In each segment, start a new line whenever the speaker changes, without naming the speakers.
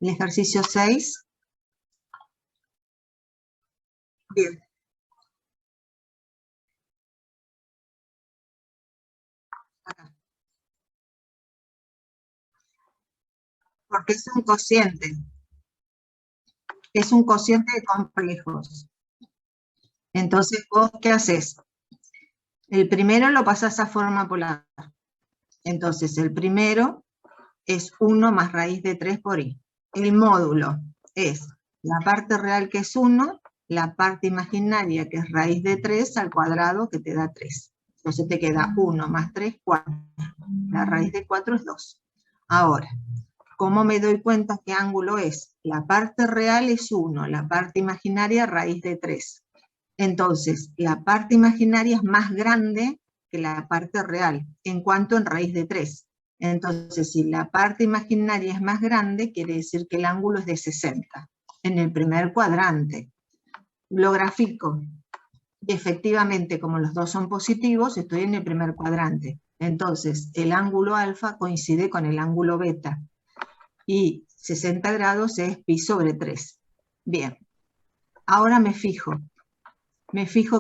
El ejercicio 6. Bien. Acá. Porque es un cociente. Es un cociente de complejos. Entonces, ¿vos qué haces? El primero lo pasás a forma polar. Entonces, el primero es 1 más raíz de 3 por i. El módulo es la parte real, que es 1, la parte imaginaria, que es raíz de 3 al cuadrado, que te da 3. Entonces te queda 1 más 3, 4. La raíz de 4 es 2. Ahora, ¿cómo me doy cuenta qué ángulo es? La parte real es 1, la parte imaginaria raíz de 3. Entonces, la parte imaginaria es más grande que la parte real, en cuanto en raíz de 3. Entonces, si la parte imaginaria es más grande, quiere decir que el ángulo es de 60, en el primer cuadrante. Lo grafico. Y efectivamente, como los dos son positivos, estoy en el primer cuadrante. Entonces, el ángulo alfa coincide con el ángulo beta. Y 60 grados es pi sobre 3. Bien. Ahora me fijo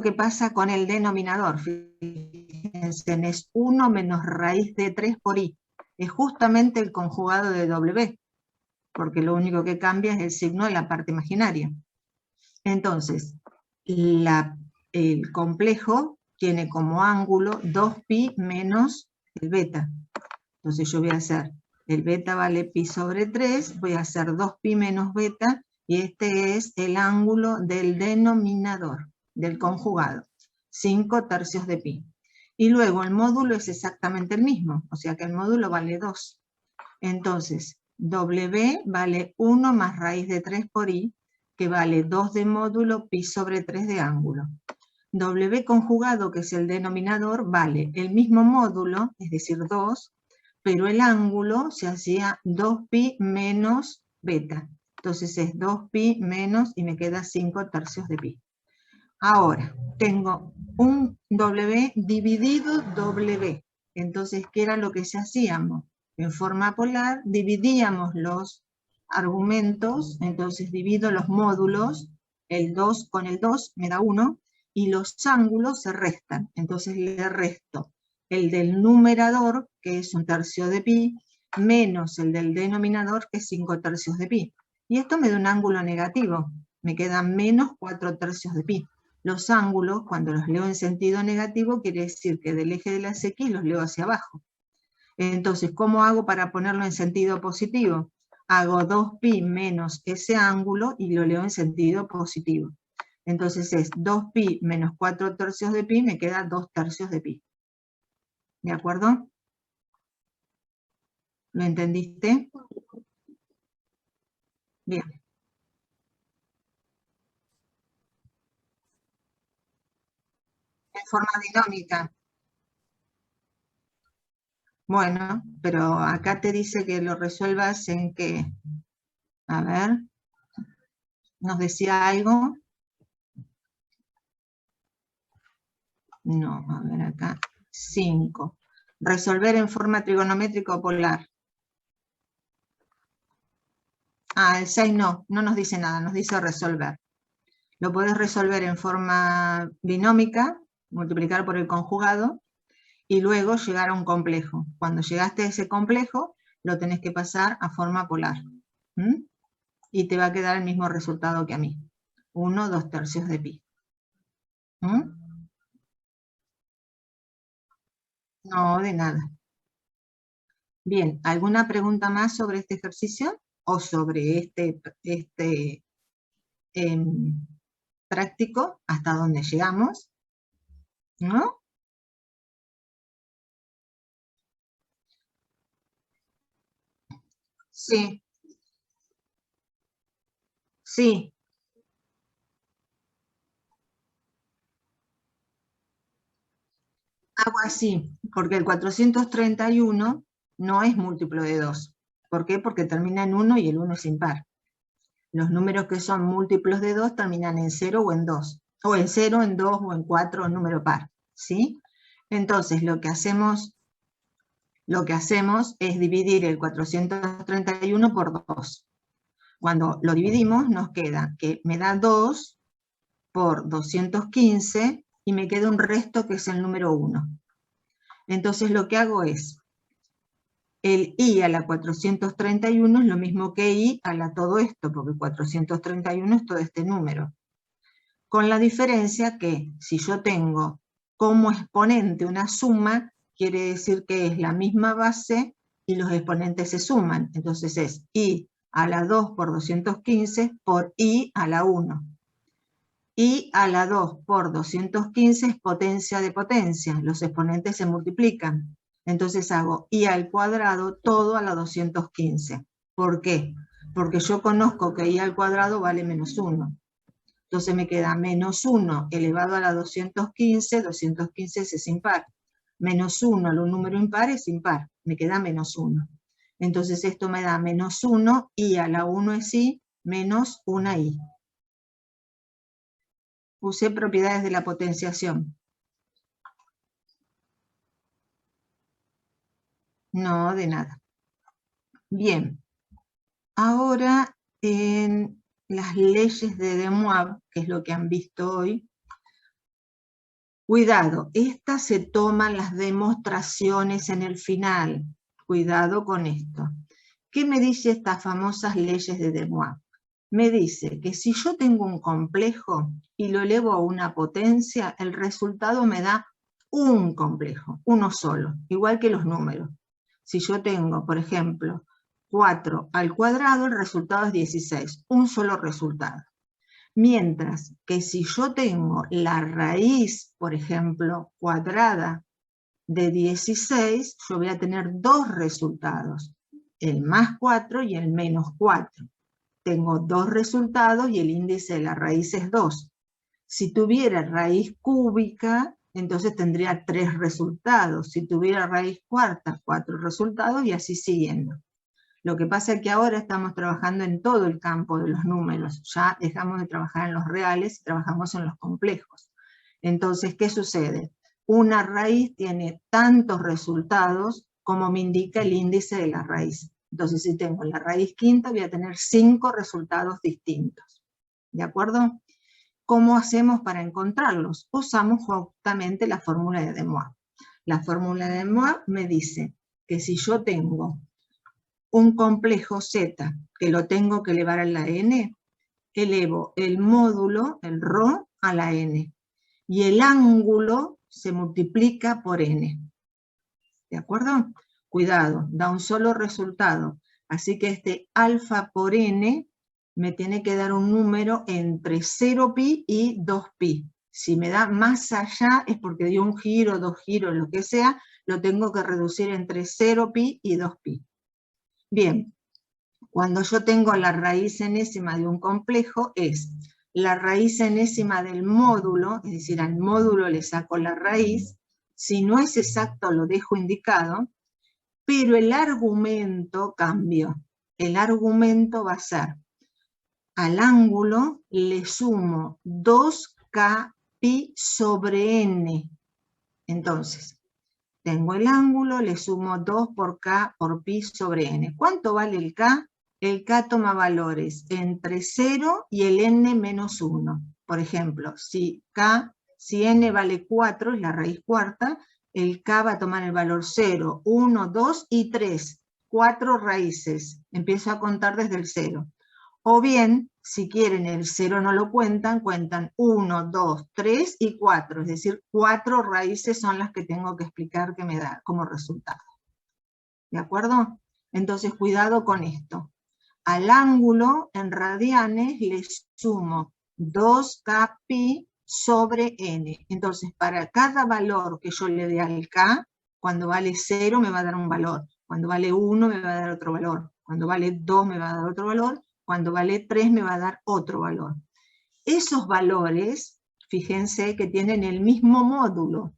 qué pasa con el denominador. Fíjense, es 1 menos raíz de 3 por i. Es justamente el conjugado de w, porque lo único que cambia es el signo de la parte imaginaria. Entonces, el complejo tiene como ángulo 2pi menos el beta. Entonces yo voy a hacer, el beta vale pi sobre 3, voy a hacer 2pi menos beta, y este es el ángulo del denominador, del conjugado, 5 tercios de pi. Y luego el módulo es exactamente el mismo, o sea que el módulo vale 2. Entonces, W vale 1 más raíz de 3 por i, que vale 2 de módulo pi sobre 3 de ángulo. W conjugado, que es el denominador, vale el mismo módulo, es decir, 2, pero el ángulo se hacía 2pi menos beta. Entonces es 2pi menos, y me queda 5 tercios de pi. Ahora, tengo un W dividido W. Entonces, ¿qué era lo que se hacíamos? En forma polar, dividíamos los argumentos, entonces divido los módulos, el 2 con el 2 me da 1, y los ángulos se restan. Entonces le resto el del numerador, que es 1 tercio de pi, menos el del denominador, que es 5 tercios de pi. Y esto me da un ángulo negativo, me queda menos 4 tercios de pi. Los ángulos, cuando los leo en sentido negativo, quiere decir que del eje de las X los leo hacia abajo. Entonces, ¿cómo hago para ponerlo en sentido positivo? Hago 2pi menos ese ángulo y lo leo en sentido positivo. Entonces es 2pi menos 4 tercios de pi, me queda 2 tercios de pi. ¿De acuerdo? ¿Lo entendiste? Bien. En forma dinómica. Bueno, pero acá te dice que lo resuelvas en que, a ver, nos decía algo. No, a ver acá, 5. Resolver en forma trigonométrica o polar. Ah, el 6 no nos dice nada, nos dice resolver. Lo podés resolver en forma binómica, multiplicar por el conjugado, y luego llegar a un complejo. Cuando llegaste a ese complejo, lo tenés que pasar a forma polar. Y te va a quedar el mismo resultado que a mí. 1, 2 tercios de pi. No, de nada. Bien, ¿alguna pregunta más sobre este ejercicio? ¿O sobre este práctico, hasta donde llegamos? ¿No? Sí, sí, hago así, porque el 431 no es múltiplo de 2. ¿Por qué? Porque termina en 1 y el 1 es impar. Los números que son múltiplos de 2 terminan en 0 o en 2. O en 0, en 2 o en 4, en número par. ¿Sí? Entonces, lo que hacemos es dividir el 431 por 2. Cuando lo dividimos nos queda que me da 2 por 215 y me queda un resto que es el número 1. Entonces lo que hago es, el i a la 431 es lo mismo que i a la todo esto, porque 431 es todo este número. Con la diferencia que si yo tengo como exponente una suma, quiere decir que es la misma base y los exponentes se suman. Entonces es i a la 2 por 215 por i a la 1. I a la 2 por 215 es potencia de potencia, los exponentes se multiplican. Entonces hago i al cuadrado todo a la 215. ¿Por qué? Porque yo conozco que i al cuadrado vale menos 1. Entonces me queda menos 1 elevado a la 215, 215 es impar. Menos 1 a un número impar es impar, me queda menos 1. Entonces esto me da menos 1, i a la 1 es i, menos 1i. Usé propiedades de la potenciación. No, de nada. Bien. Ahora en las leyes de De Moivre, que es lo que han visto hoy. Cuidado, estas se toman las demostraciones en el final. Cuidado con esto. ¿Qué me dice estas famosas leyes de De Moivre? Me dice que si yo tengo un complejo y lo elevo a una potencia, el resultado me da un complejo, uno solo, igual que los números. Si yo tengo, por ejemplo, 4 al cuadrado, el resultado es 16, un solo resultado. Mientras que si yo tengo la raíz, por ejemplo, cuadrada de 16, yo voy a tener dos resultados, el más 4 y el menos 4. Tengo dos resultados y el índice de la raíz es 2. Si tuviera raíz cúbica, entonces tendría 3 resultados. Si tuviera raíz cuarta, 4 resultados y así siguiendo. Lo que pasa es que ahora estamos trabajando en todo el campo de los números. Ya dejamos de trabajar en los reales y trabajamos en los complejos. Entonces, ¿qué sucede? Una raíz tiene tantos resultados como me indica el índice de la raíz. Entonces, si tengo la raíz quinta, voy a tener 5 resultados distintos. ¿De acuerdo? ¿Cómo hacemos para encontrarlos? Usamos justamente la fórmula de De Moivre. La fórmula de De Moivre me dice que si yo tengo un complejo Z que lo tengo que elevar a la n, elevo el módulo, el ρ, a la n. Y el ángulo se multiplica por n. ¿De acuerdo? Cuidado, da un solo resultado. Así que este alfa por n me tiene que dar un número entre 0pi y 2pi. Si me da más allá es porque dio un giro, 2 giros, lo que sea, lo tengo que reducir entre 0pi y 2pi. Bien, cuando yo tengo la raíz enésima de un complejo es la raíz enésima del módulo, es decir, al módulo le saco la raíz. Si no es exacto lo dejo indicado, pero el argumento cambió. El argumento va a ser, al ángulo le sumo 2k pi sobre n. Entonces, tengo el ángulo, le sumo 2 por k por pi sobre n. ¿Cuánto vale el k? El k toma valores entre 0 y el n menos 1. Por ejemplo, si n vale 4, es la raíz cuarta, el k va a tomar el valor 0, 1, 2 y 3. 4 raíces. Empiezo a contar desde el 0. O bien, si quieren el 0 no lo cuentan, cuentan 1, 2, 3 y 4. Es decir, 4 raíces son las que tengo que explicar que me da como resultado. ¿De acuerdo? Entonces, cuidado con esto. Al ángulo, en radianes, le sumo 2k pi sobre n. Entonces, para cada valor que yo le dé al k, cuando vale 0 me va a dar un valor. Cuando vale 1 me va a dar otro valor. Cuando vale 2 me va a dar otro valor. Cuando vale 3 me va a dar otro valor. Esos valores, fíjense que tienen el mismo módulo.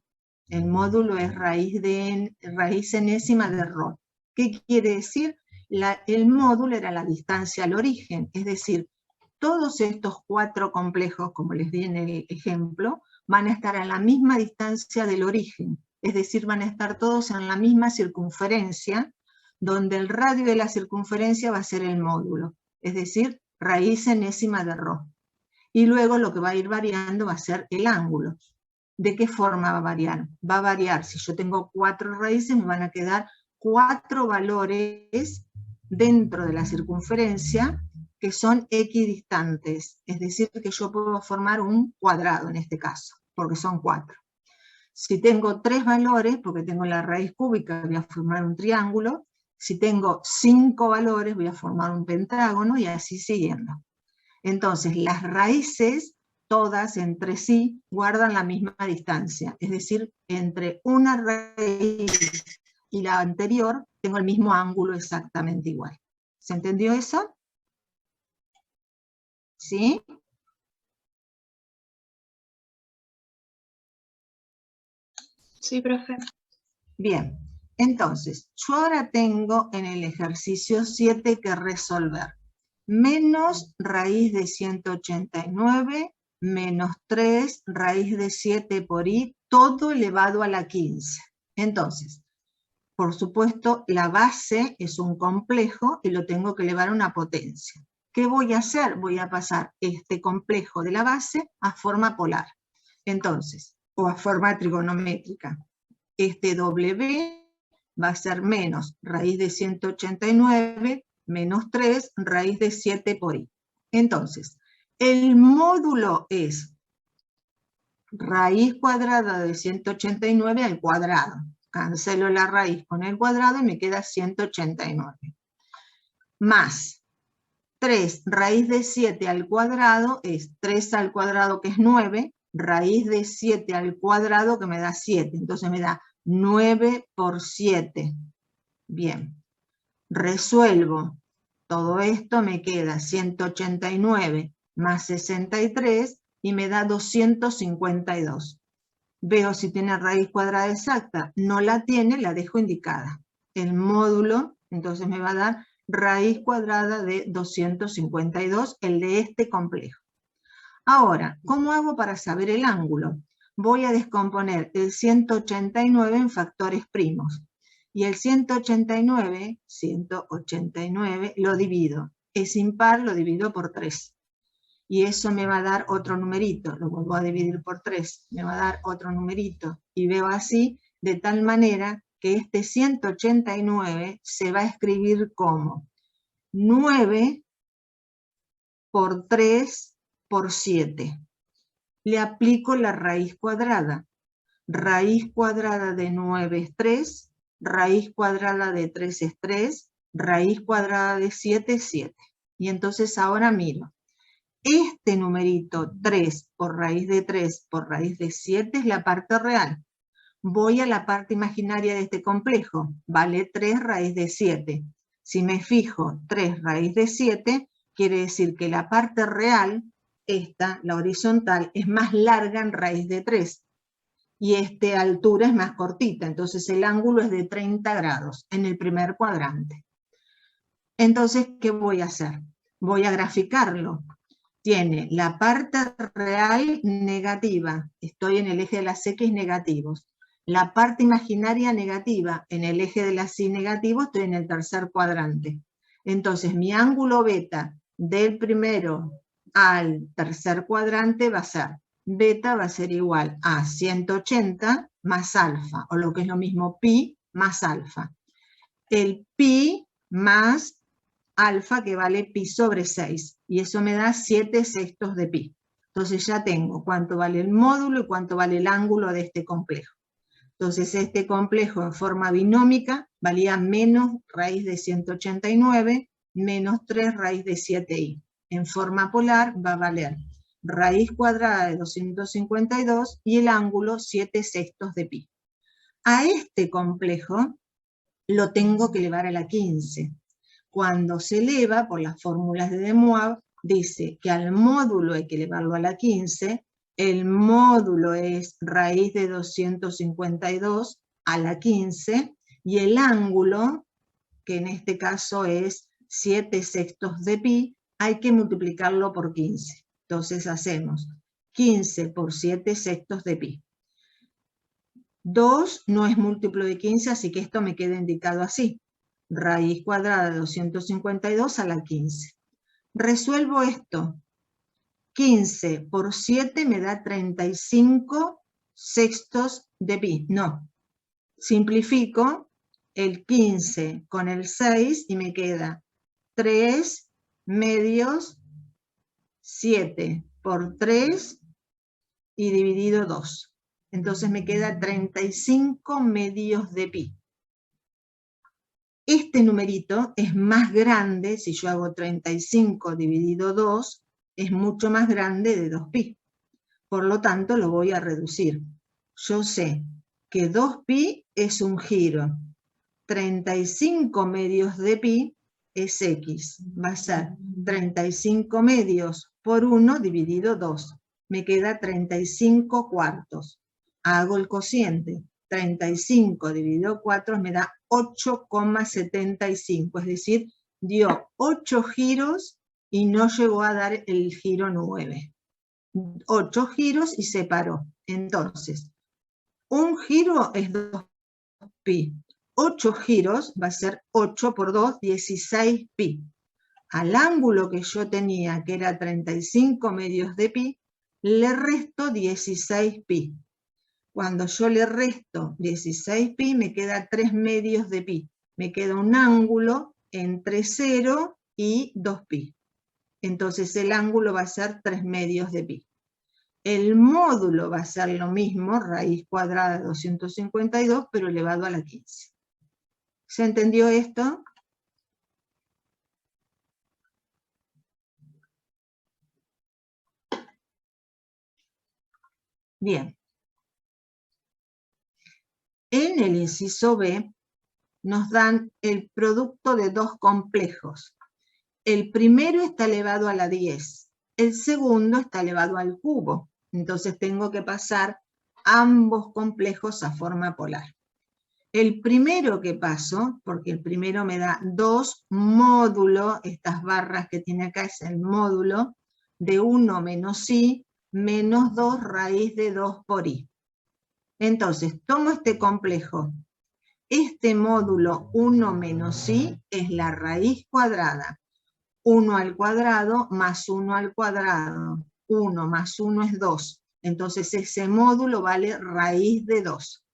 El módulo es raíz enésima de ρ. ¿Qué quiere decir? El módulo era la distancia al origen, es decir, todos estos 4 complejos, como les di en el ejemplo, van a estar a la misma distancia del origen, es decir, van a estar todos en la misma circunferencia, donde el radio de la circunferencia va a ser el módulo. es decir, raíz enésima de Rho. Y luego lo que va a ir variando va a ser el ángulo. ¿De qué forma va a variar? Va a variar, si yo tengo 4 raíces, me van a quedar 4 valores dentro de la circunferencia que son equidistantes, es decir, que yo puedo formar un cuadrado en este caso, porque son 4. Si tengo 3 valores, porque tengo la raíz cúbica, voy a formar un triángulo. Si tengo 5 valores, voy a formar un pentágono, y así siguiendo. Entonces, las raíces, todas entre sí, guardan la misma distancia. Es decir, entre una raíz y la anterior, tengo el mismo ángulo exactamente igual. ¿Se entendió eso? ¿Sí?
Sí, profe.
Bien, entonces, yo ahora tengo en el ejercicio 7 que resolver. Menos raíz de 189, menos 3 raíz de 7 por i, todo elevado a la 15. Entonces, por supuesto, la base es un complejo y lo tengo que elevar a una potencia. ¿Qué voy a hacer? Voy a pasar este complejo de la base a forma polar. Entonces, o a forma trigonométrica. Este W va a ser menos raíz de 189 menos 3 raíz de 7 por i. Entonces, el módulo es raíz cuadrada de 189 al cuadrado. Cancelo la raíz con el cuadrado y me queda 189. Más 3 raíz de 7 al cuadrado es 3 al cuadrado, que es 9, raíz de 7 al cuadrado, que me da 7. Entonces me da 9 por 7. Bien. Resuelvo todo esto, me queda 189 más 63 y me da 252. Veo si tiene raíz cuadrada exacta. No la tiene, la dejo indicada. El módulo, entonces me va a dar raíz cuadrada de 252, el de este complejo. Ahora, ¿cómo hago para saber el ángulo? Voy a descomponer el 189 en factores primos. Y el 189 lo divido. Es impar, lo divido por 3. Y eso me va a dar otro numerito. Lo vuelvo a dividir por 3. Me va a dar otro numerito. Y veo así, de tal manera que este 189 se va a escribir como 9 por 3 por 7. Le aplico la raíz cuadrada. Raíz cuadrada de 9 es 3, raíz cuadrada de 3 es 3, raíz cuadrada de 7 es 7. Y entonces ahora miro. Este numerito 3 por raíz de 3 por raíz de 7 es la parte real. Voy a la parte imaginaria de este complejo. Vale 3 raíz de 7. Si me fijo 3 raíz de 7, quiere decir que la parte real, esta, la horizontal, es más larga en raíz de 3. Y esta altura es más cortita, entonces el ángulo es de 30 grados en el primer cuadrante. Entonces, ¿qué voy a hacer? Voy a graficarlo. Tiene la parte real negativa, estoy en el eje de las X negativos. La parte imaginaria negativa, en el eje de las Y negativos, estoy en el tercer cuadrante. Entonces, mi ángulo beta del primero al tercer cuadrante va a ser, beta va a ser igual a 180 más alfa, o lo que es lo mismo, pi más alfa. El pi más alfa, que vale pi sobre 6, y eso me da 7/6 de pi. Entonces ya tengo cuánto vale el módulo y cuánto vale el ángulo de este complejo. Entonces este complejo en forma binómica valía menos raíz de 189 menos 3 raíz de 7i. En forma polar va a valer raíz cuadrada de 252 y el ángulo 7/6 de pi. A este complejo lo tengo que elevar a la 15. Cuando se eleva, por las fórmulas de De Moivre, dice que al módulo hay que elevarlo a la 15, el módulo es raíz de 252 a la 15, y el ángulo, que en este caso es 7/6 de pi, hay que multiplicarlo por 15. Entonces hacemos 15 por 7/6 de pi. 2 no es múltiplo de 15, así que esto me queda indicado así. Raíz cuadrada de 252 a la 15. Resuelvo esto. 15 por 7 me da 35 sextos de pi. No. Simplifico el 15 con el 6 y me queda 3 medios 7 por 3 y dividido 2. Entonces me queda 35 medios de pi. Este numerito es más grande, si yo hago 35 dividido 2, es mucho más grande de 2pi. Por lo tanto, lo voy a reducir. Yo sé que 2pi es un giro. 35 medios de pi es x. Va a ser 35 medios por 1 dividido 2. Me queda 35 cuartos. Hago el cociente. 35 dividido 4 me da 8,75. Es decir, dio 8 giros y no llegó a dar el giro 9. 8 giros y se paró. Entonces, un giro es 2pi. 8 giros va a ser 8 por 2, 16pi. Al ángulo que yo tenía, que era 35 medios de pi, le resto 16pi. Cuando yo le resto 16pi, me queda 3 medios de pi. Me queda un ángulo entre 0 y 2pi. Entonces el ángulo va a ser 3 medios de pi. El módulo va a ser lo mismo, raíz cuadrada de 252, pero elevado a la 15. ¿Se entendió esto? Bien. En el inciso B nos dan el producto de dos complejos. El primero está elevado a la 10, el segundo está elevado al cubo. Entonces tengo que pasar ambos complejos a forma polar. El primero que paso, porque el primero me da 2 módulo, estas barras que tiene acá es el módulo, de 1 menos i menos 2 raíz de 2 por i. Entonces, tomo este complejo. Este módulo 1 menos i es la raíz cuadrada. 1 al cuadrado más 1 al cuadrado. 1 más 1 es 2. Entonces ese módulo vale raíz de 2.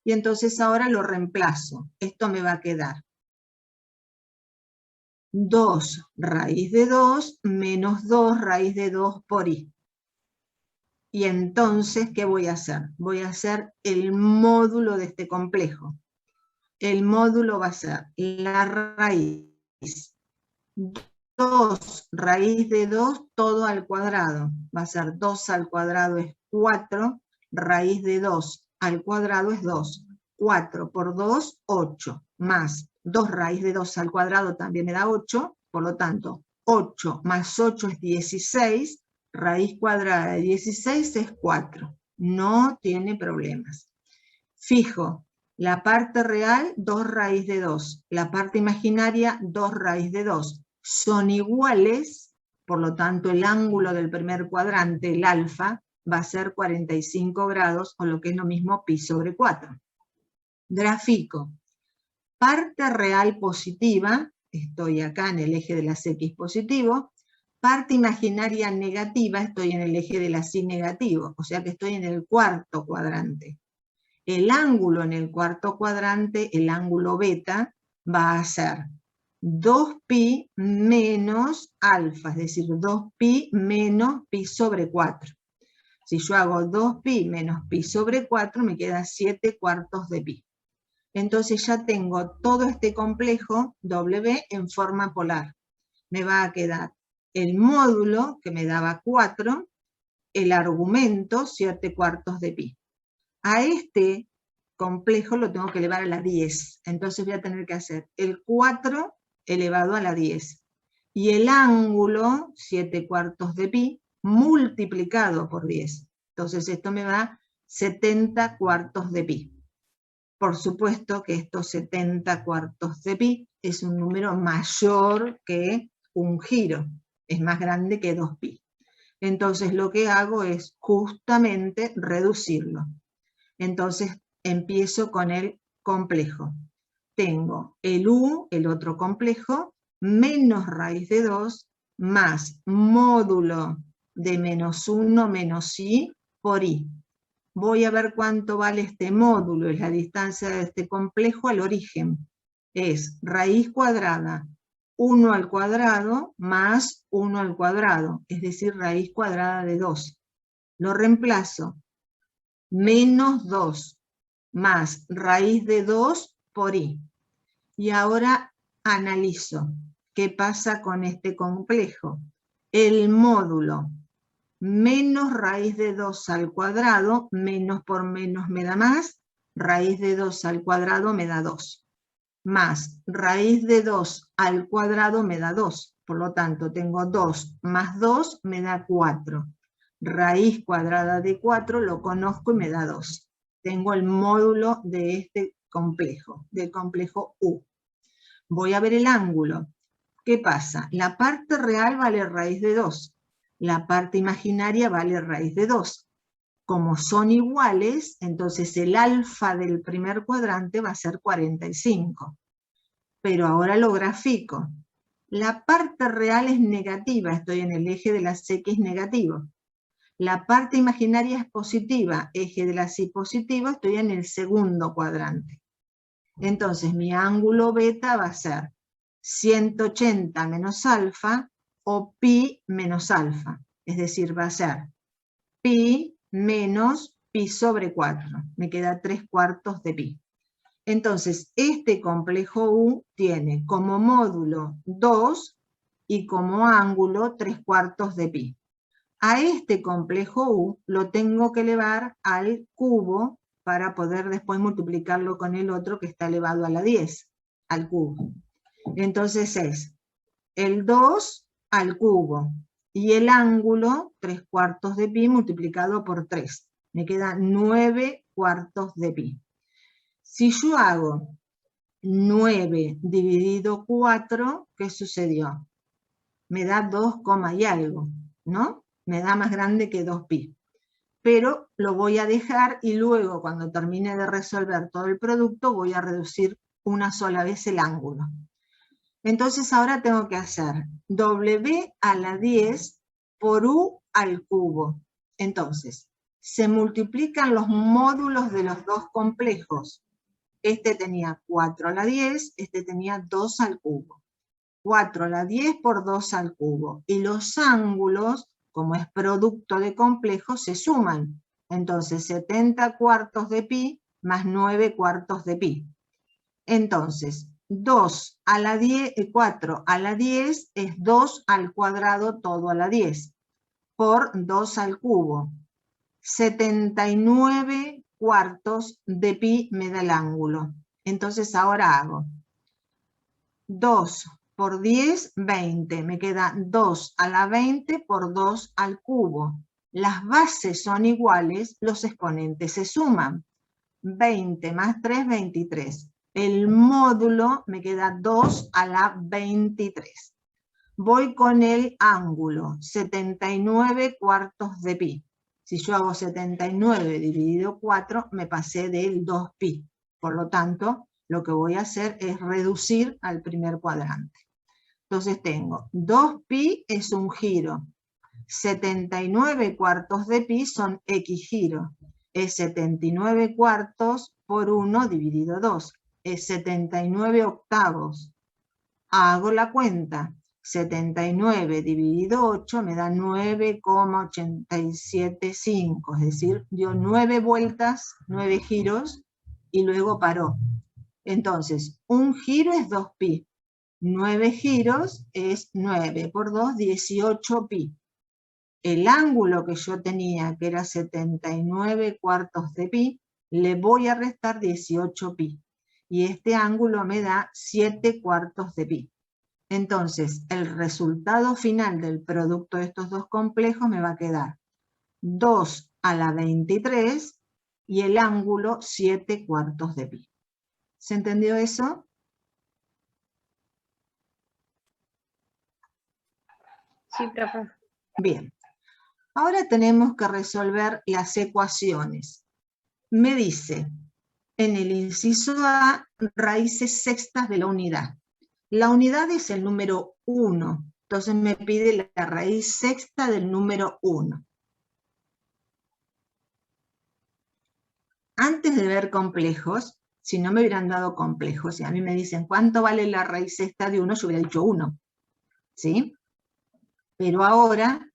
Y entonces ahora lo reemplazo. Esto me va a quedar 2 raíz de 2 menos 2 raíz de 2 por i. Y entonces, ¿qué voy a hacer? Voy a hacer el módulo de este complejo. El módulo va a ser la raíz 2 raíz de 2 todo al cuadrado. Va a ser 2 al cuadrado es 4, raíz de 2 al cuadrado es 2. 4 por 2, 8, más 2 raíz de 2 al cuadrado también me da 8, por lo tanto, 8 más 8 es 16, raíz cuadrada de 16 es 4. No tiene problemas. Fijo, la parte real, 2 raíz de 2. La parte imaginaria, 2 raíz de 2. Son iguales, por lo tanto el ángulo del primer cuadrante, el alfa, va a ser 45 grados, o lo que es lo mismo, pi sobre 4. Grafico. Parte real positiva, estoy acá en el eje de las X positivo. Parte imaginaria negativa, estoy en el eje de las Y negativo, o sea que estoy en el cuarto cuadrante. El ángulo en el cuarto cuadrante, el ángulo beta, va a ser 2pi menos alfa, es decir, 2pi menos pi sobre 4. Si yo hago 2pi menos pi sobre 4, me queda 7 cuartos de pi. Entonces ya tengo todo este complejo W en forma polar. Me va a quedar el módulo, que me daba 4, el argumento, 7 cuartos de pi. A este complejo lo tengo que elevar a la 10. Entonces voy a tener que hacer el 4 elevado a la 10. Y el ángulo, 7 cuartos de pi, multiplicado por 10. Entonces esto me da 70 cuartos de pi. Por supuesto que estos 70 cuartos de pi es un número mayor que un giro. Es más grande que 2pi. Entonces lo que hago es justamente reducirlo. Entonces empiezo con el complejo. Tengo el u, el otro complejo, menos raíz de 2, más módulo de menos 1 menos i por i. Voy a ver cuánto vale este módulo, es la distancia de este complejo al origen. Es raíz cuadrada 1 al cuadrado más 1 al cuadrado, es decir, raíz cuadrada de 2. Lo reemplazo. Menos 2 más raíz de 2 por i. Y ahora analizo qué pasa con este complejo. El módulo menos raíz de 2 al cuadrado, menos por menos me da más, raíz de 2 al cuadrado me da 2. Más raíz de 2 al cuadrado me da 2. Por lo tanto, tengo 2 más 2 me da 4. Raíz cuadrada de 4 lo conozco y me da 2. Tengo el módulo de este complejo, del complejo U. Voy a ver el ángulo. ¿Qué pasa? La parte real vale raíz de 2. La parte imaginaria vale raíz de 2. Como son iguales, entonces el alfa del primer cuadrante va a ser 45. Pero ahora lo grafico. La parte real es negativa, estoy en el eje de las X negativo. La parte imaginaria es positiva, eje de las Y positivo, estoy en el segundo cuadrante. Entonces mi ángulo beta va a ser 180 menos alfa o pi menos alfa. Es decir, va a ser pi menos pi sobre 4. Me queda 3/4 de pi. Entonces, este complejo U tiene como módulo 2 y como ángulo 3/4 de pi. A este complejo U lo tengo que elevar al cubo para poder después multiplicarlo con el otro que está elevado a la 10, al cubo. Entonces es el 2 al cubo y el ángulo 3/4 de pi multiplicado por 3. Me queda 9/4 de pi. Si yo hago 9 dividido 4, ¿qué sucedió? Me da 2, y algo, ¿no? Me da más grande que 2pi. Pero lo voy a dejar y luego cuando termine de resolver todo el producto voy a reducir una sola vez el ángulo. Entonces ahora tengo que hacer w a la 10 por u al cubo. Entonces, se multiplican los módulos de los dos complejos. Este tenía 4 a la 10, este tenía 2 al cubo. 4 a la 10 por 2 al cubo. Y los ángulos, como es producto de complejos, se suman. Entonces, 70/4 de pi más 9/4 de pi. Entonces, 2 a la 10, 4 a la 10 es 2 al cuadrado todo a la 10, por 2 al cubo. 79/4 de pi me da el ángulo. Entonces ahora hago 2 por 10, 20. Me queda 2 a la 20 por 2 al cubo. Las bases son iguales, los exponentes se suman. 20 más 3, 23. El módulo me queda 2 a la 23. Voy con el ángulo, 79/4 de pi. Si yo hago 79 dividido 4, me pasé del 2pi. Por lo tanto, lo que voy a hacer es reducir al primer cuadrante. Entonces tengo 2pi es un giro. 79/4 de pi son x giros. Es 79/4 por 1 dividido 2. Es 79/8. Hago la cuenta. 79 dividido 8 me da 9,875, es decir, dio 9 vueltas, 9 giros, y luego paró. Entonces, un giro es 2pi, 9 giros es 9 por 2, 18pi. El ángulo que yo tenía, que era 79/4 de pi, le voy a restar 18pi, y este ángulo me da 7/4 de pi. Entonces, el resultado final del producto de estos dos complejos me va a quedar 2 a la 23 y el ángulo 7/4 de pi. ¿Se entendió eso?
Sí, profe.
Bien. Ahora tenemos que resolver las ecuaciones. Me dice, en el inciso A, raíces sextas de la unidad. La unidad es el número 1, Entonces me pide la raíz sexta del número 1. Antes de ver complejos, si no me hubieran dado complejos, y a mí me dicen, ¿cuánto vale la raíz sexta de 1? Yo hubiera dicho 1, ¿sí? Pero ahora,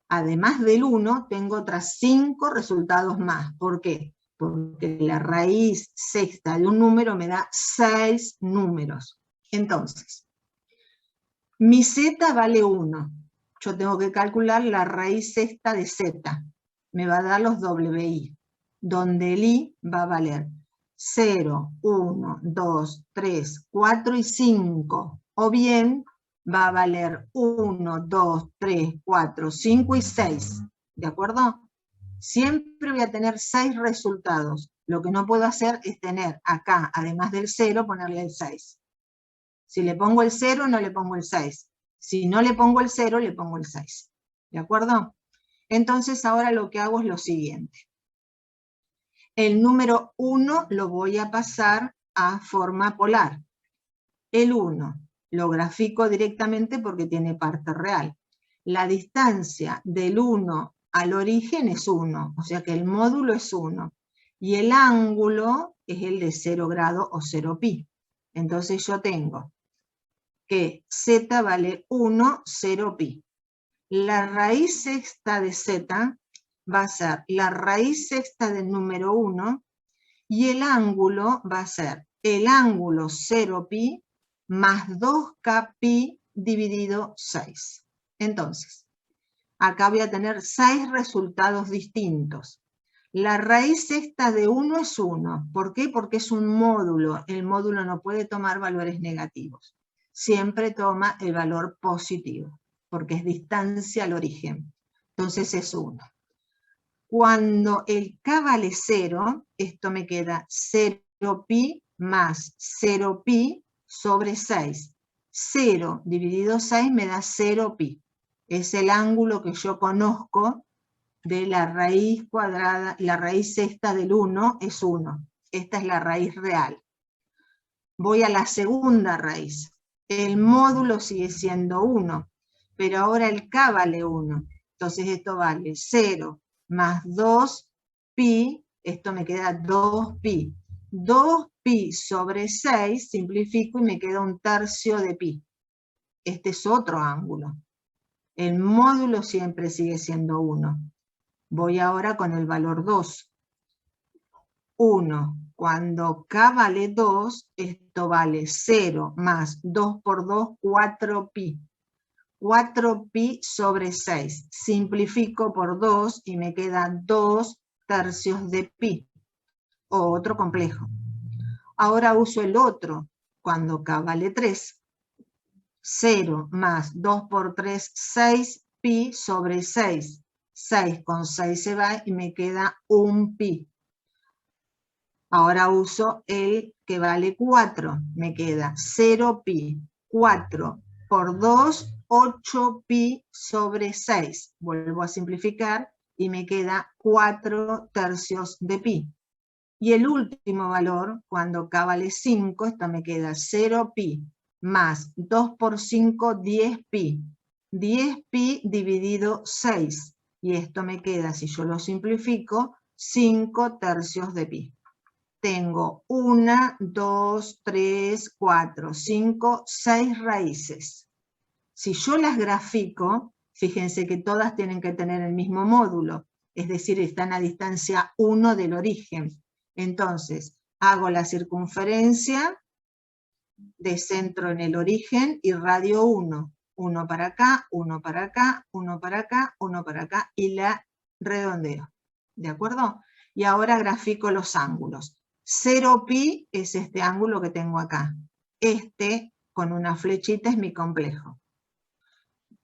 además del 1, tengo otras 5 resultados más. ¿Por qué? Porque la raíz sexta de un número me da 6 números. Entonces, mi z vale 1. Yo tengo que calcular la raíz sexta de z. Me va a dar los WI, donde el I va a valer 0, 1, 2, 3, 4 y 5. O bien va a valer 1, 2, 3, 4, 5 y 6. ¿De acuerdo? Siempre voy a tener 6 resultados. Lo que no puedo hacer es tener acá, además del 0, ponerle el 6. Si le pongo el 0, no le pongo el 6. Si no le pongo el 0, le pongo el 6. ¿De acuerdo? Entonces ahora lo que hago es lo siguiente. El número 1 lo voy a pasar a forma polar. El 1 lo grafico directamente porque tiene parte real. La distancia del 1 al origen es 1, o sea que el módulo es 1. Y el ángulo es el de 0 grado o 0 pi. Entonces yo tengo que z vale 1, 0 pi. La raíz sexta de z va a ser la raíz sexta del número 1 y el ángulo va a ser el ángulo 0 pi más 2k pi dividido 6. Entonces, acá voy a tener 6 resultados distintos. La raíz sexta de 1 es 1. ¿Por qué? Porque es un módulo. El módulo no puede tomar valores negativos. Siempre toma el valor positivo, porque es distancia al origen. Entonces es 1. Cuando el k vale 0, esto me queda 0 pi más 0 pi sobre 6. 0 dividido 6 me da 0 pi. Es el ángulo que yo conozco de la raíz cuadrada, la raíz sexta del 1 es 1. Esta es la raíz real. Voy a la segunda raíz. El módulo sigue siendo 1, pero ahora el k vale 1. Entonces esto vale 0 más 2 pi, esto me queda 2 pi. 2 pi sobre 6, simplifico y me queda 1/3 de pi. Este es otro ángulo. El módulo siempre sigue siendo 1. Voy ahora con el valor 2. 1. Cuando k vale 2, esto vale 0 más 2 por 2, 4 pi. 4 pi sobre 6. Simplifico por 2 y me quedan 2/3 de pi. O otro complejo. Ahora uso el otro. Cuando k vale 3. 0 más 2 por 3, 6 pi sobre 6. 6 con 6 se va y me queda 1 pi. Ahora uso el que vale 4. Me queda 0 pi. 4 por 2, 8 pi sobre 6. Vuelvo a simplificar y me queda 4/3 de pi. Y el último valor, cuando k vale 5, esto me queda 0 pi más 2 por 5, 10 pi. 10 pi dividido 6. Y esto me queda, si yo lo simplifico, 5/3 de pi. Tengo 1, 2, 3, 4, 5, 6 raíces. Si yo las grafico, fíjense que todas tienen que tener el mismo módulo, es decir, están a distancia 1 del origen. Entonces, hago la circunferencia de centro en el origen y radio 1. 1 para acá, 1 para acá, 1 para acá, 1 para acá, y la redondeo. ¿De acuerdo? Y ahora grafico los ángulos. 0 pi es este ángulo que tengo acá. Este, con una flechita, es mi complejo.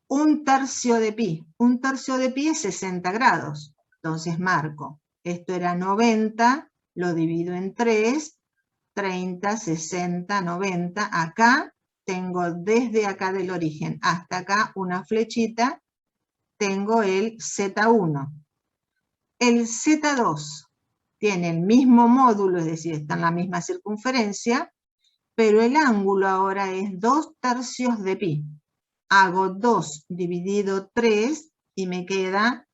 1/3 de pi. 1/3 de pi es 60 grados. Entonces marco. Esto era 90, lo divido en 3, 30, 60, 90. Acá tengo desde acá del origen hasta acá una flechita. Tengo el Z1. El Z2 tiene el mismo módulo, es decir, está en la misma circunferencia, pero el ángulo ahora es 2/3 de pi. hago 2 dividido 3 y me queda,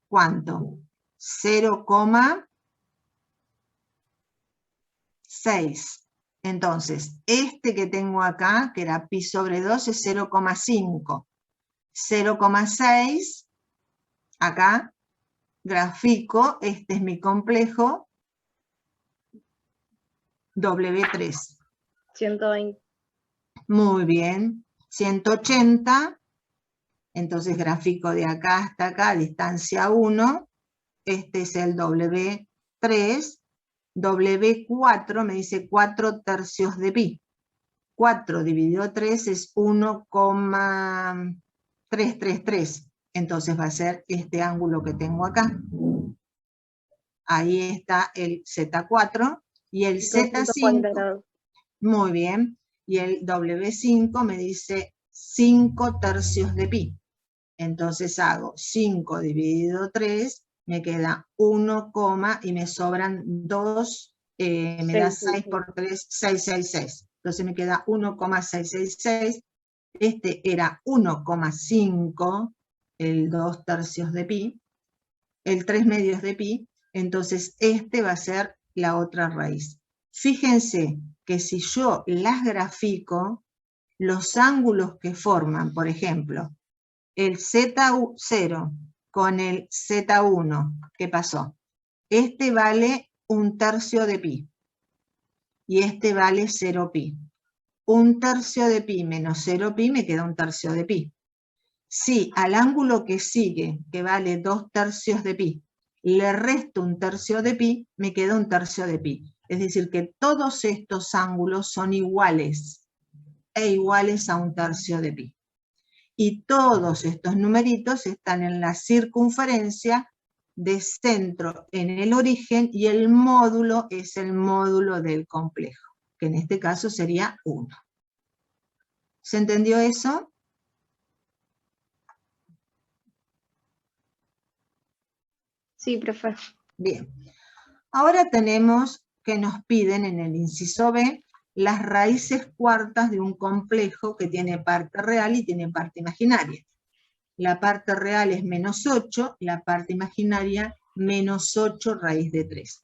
¿cuánto? 0,6. Entonces, este que tengo acá, que era pi sobre 2, es 0,5. 0,6, acá, grafico, este es mi complejo, W3.
120.
Muy bien. 180, entonces grafico de acá hasta acá, distancia 1, este es el W3, W4 me dice 4 tercios de pi. 4 dividido 3 es 1,333. Entonces va a ser este ángulo que tengo acá. Ahí está el Z4 y el
240
Z5.
grados.
Muy bien. Y el W5 me dice 5 tercios de pi. Entonces hago 5 dividido 3, me queda 1, y me sobran 2, me da 6 por 3, 666. Entonces me queda 1,666. Este era 1,5, el 2 tercios de pi, el 3 medios de pi. Entonces este va a ser la otra raíz. Fíjense que si yo las grafico, los ángulos que forman, por ejemplo, el Z0 con el Z1, ¿qué pasó? Este vale 1 tercio de pi y este vale 0 pi. 1 tercio de pi menos 0 pi me queda 1 tercio de pi. Si al ángulo que sigue, que vale 2 tercios de pi, le resto 1 tercio de pi, me queda 1 tercio de pi. Es decir, que todos estos ángulos son iguales e iguales a 1 tercio de pi. Y todos estos numeritos están en la circunferencia de centro en el origen y el módulo es el módulo del complejo, que en este caso sería 1. ¿Se entendió eso?
Sí, profe.
Bien. Ahora tenemos que nos piden en el inciso B las raíces cuartas de un complejo que tiene parte real y tiene parte imaginaria. La parte real es menos 8, la parte imaginaria menos 8 raíz de 3.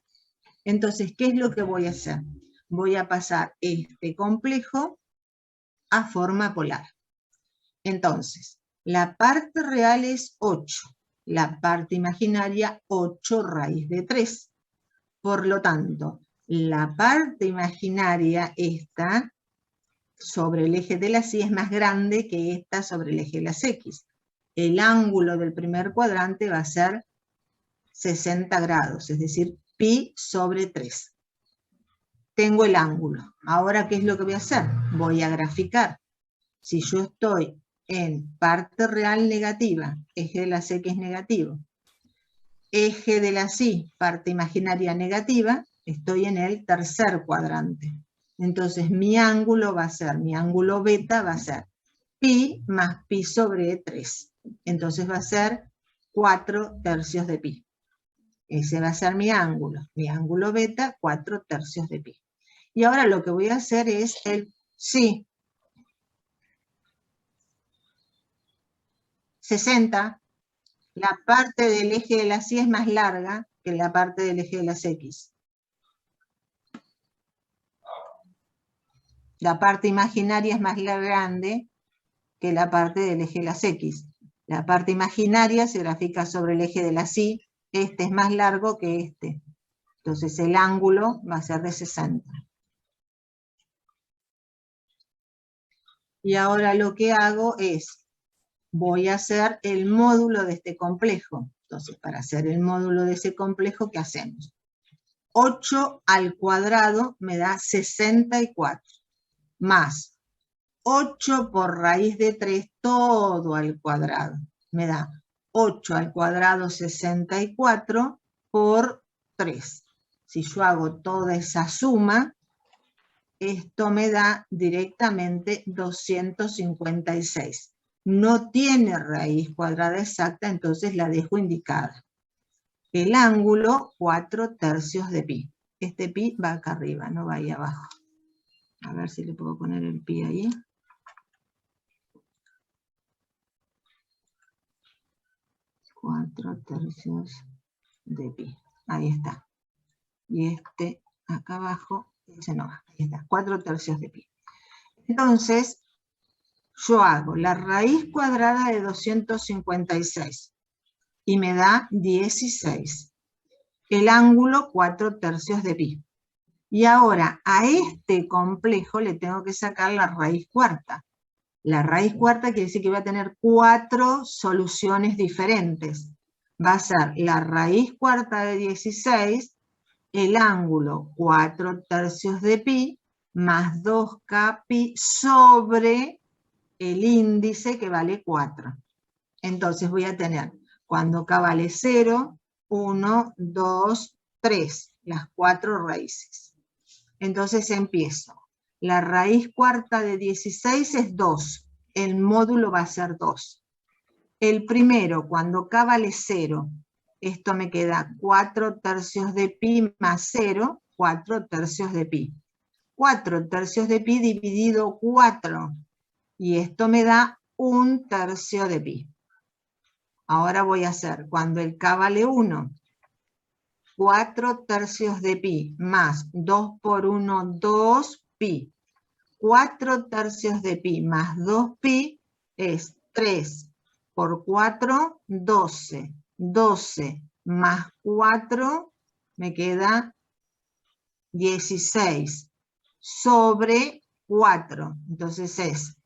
Entonces, ¿qué es lo que voy a hacer? Voy a pasar este complejo a forma polar. Entonces, la parte real es 8, la parte imaginaria 8 raíz de 3. Por lo tanto, la parte imaginaria, esta, sobre el eje de las Y, es más grande que esta sobre el eje de las X. El ángulo del primer cuadrante va a ser 60 grados, es decir, pi sobre 3. Tengo el ángulo. Ahora, ¿qué es lo que voy a hacer? Voy a graficar. Si yo estoy en parte real negativa, eje de las X negativo, eje de las Y, parte imaginaria negativa, estoy en el tercer cuadrante. Entonces mi ángulo va a ser, mi ángulo beta va a ser pi más pi sobre 3. Entonces va a ser 4 tercios de pi. Ese va a ser mi ángulo beta, 4 tercios de pi. Y ahora lo que voy a hacer es el, sí, 60, la parte del eje de las Y es más larga que la parte del eje de las X. La parte imaginaria es más grande que la parte del eje de las X. La parte imaginaria se grafica sobre el eje de las Y, este es más largo que este. Entonces el ángulo va a ser de 60. Y ahora lo que hago es, voy a hacer el módulo de este complejo. Entonces, para hacer el módulo de ese complejo, ¿qué hacemos? 8 al cuadrado me da 64, más 8 por raíz de 3, todo al cuadrado. Me da 8 al cuadrado 64 por 3. Si yo hago toda esa suma, esto me da directamente 256. No tiene raíz cuadrada exacta, entonces la dejo indicada. El ángulo, 4 tercios de pi. Este pi va acá arriba, no va ahí abajo. A ver si le puedo poner el pi ahí. 4/3 de pi. Ahí está. Y este acá abajo, ese no va. Ahí está, 4/3 de pi. Entonces, yo hago la raíz cuadrada de 256 y me da 16. El ángulo 4/3 de pi. Y ahora a este complejo le tengo que sacar la raíz cuarta. La raíz cuarta quiere decir que voy a tener 4 soluciones diferentes. Va a ser la raíz cuarta de 16, el ángulo 4/3 de pi, más 2k pi sobre el índice que vale 4. Entonces voy a tener, cuando k vale 0, 1, 2, 3, las 4 raíces. Entonces empiezo. La raíz cuarta de 16 es 2. El módulo va a ser 2. El primero, cuando k vale 0, esto me queda 4/3 de pi más 0, 4/3 de pi. 4/3 de pi dividido 4. Y esto me da 1/3 de pi. Ahora voy a hacer, cuando el k vale 1, 4/3 de pi más 2 por 1, 2 pi. 4/3 de pi más 2 pi es 3 por 4, 12. 12 más 4 me queda 16 sobre 4. Entonces es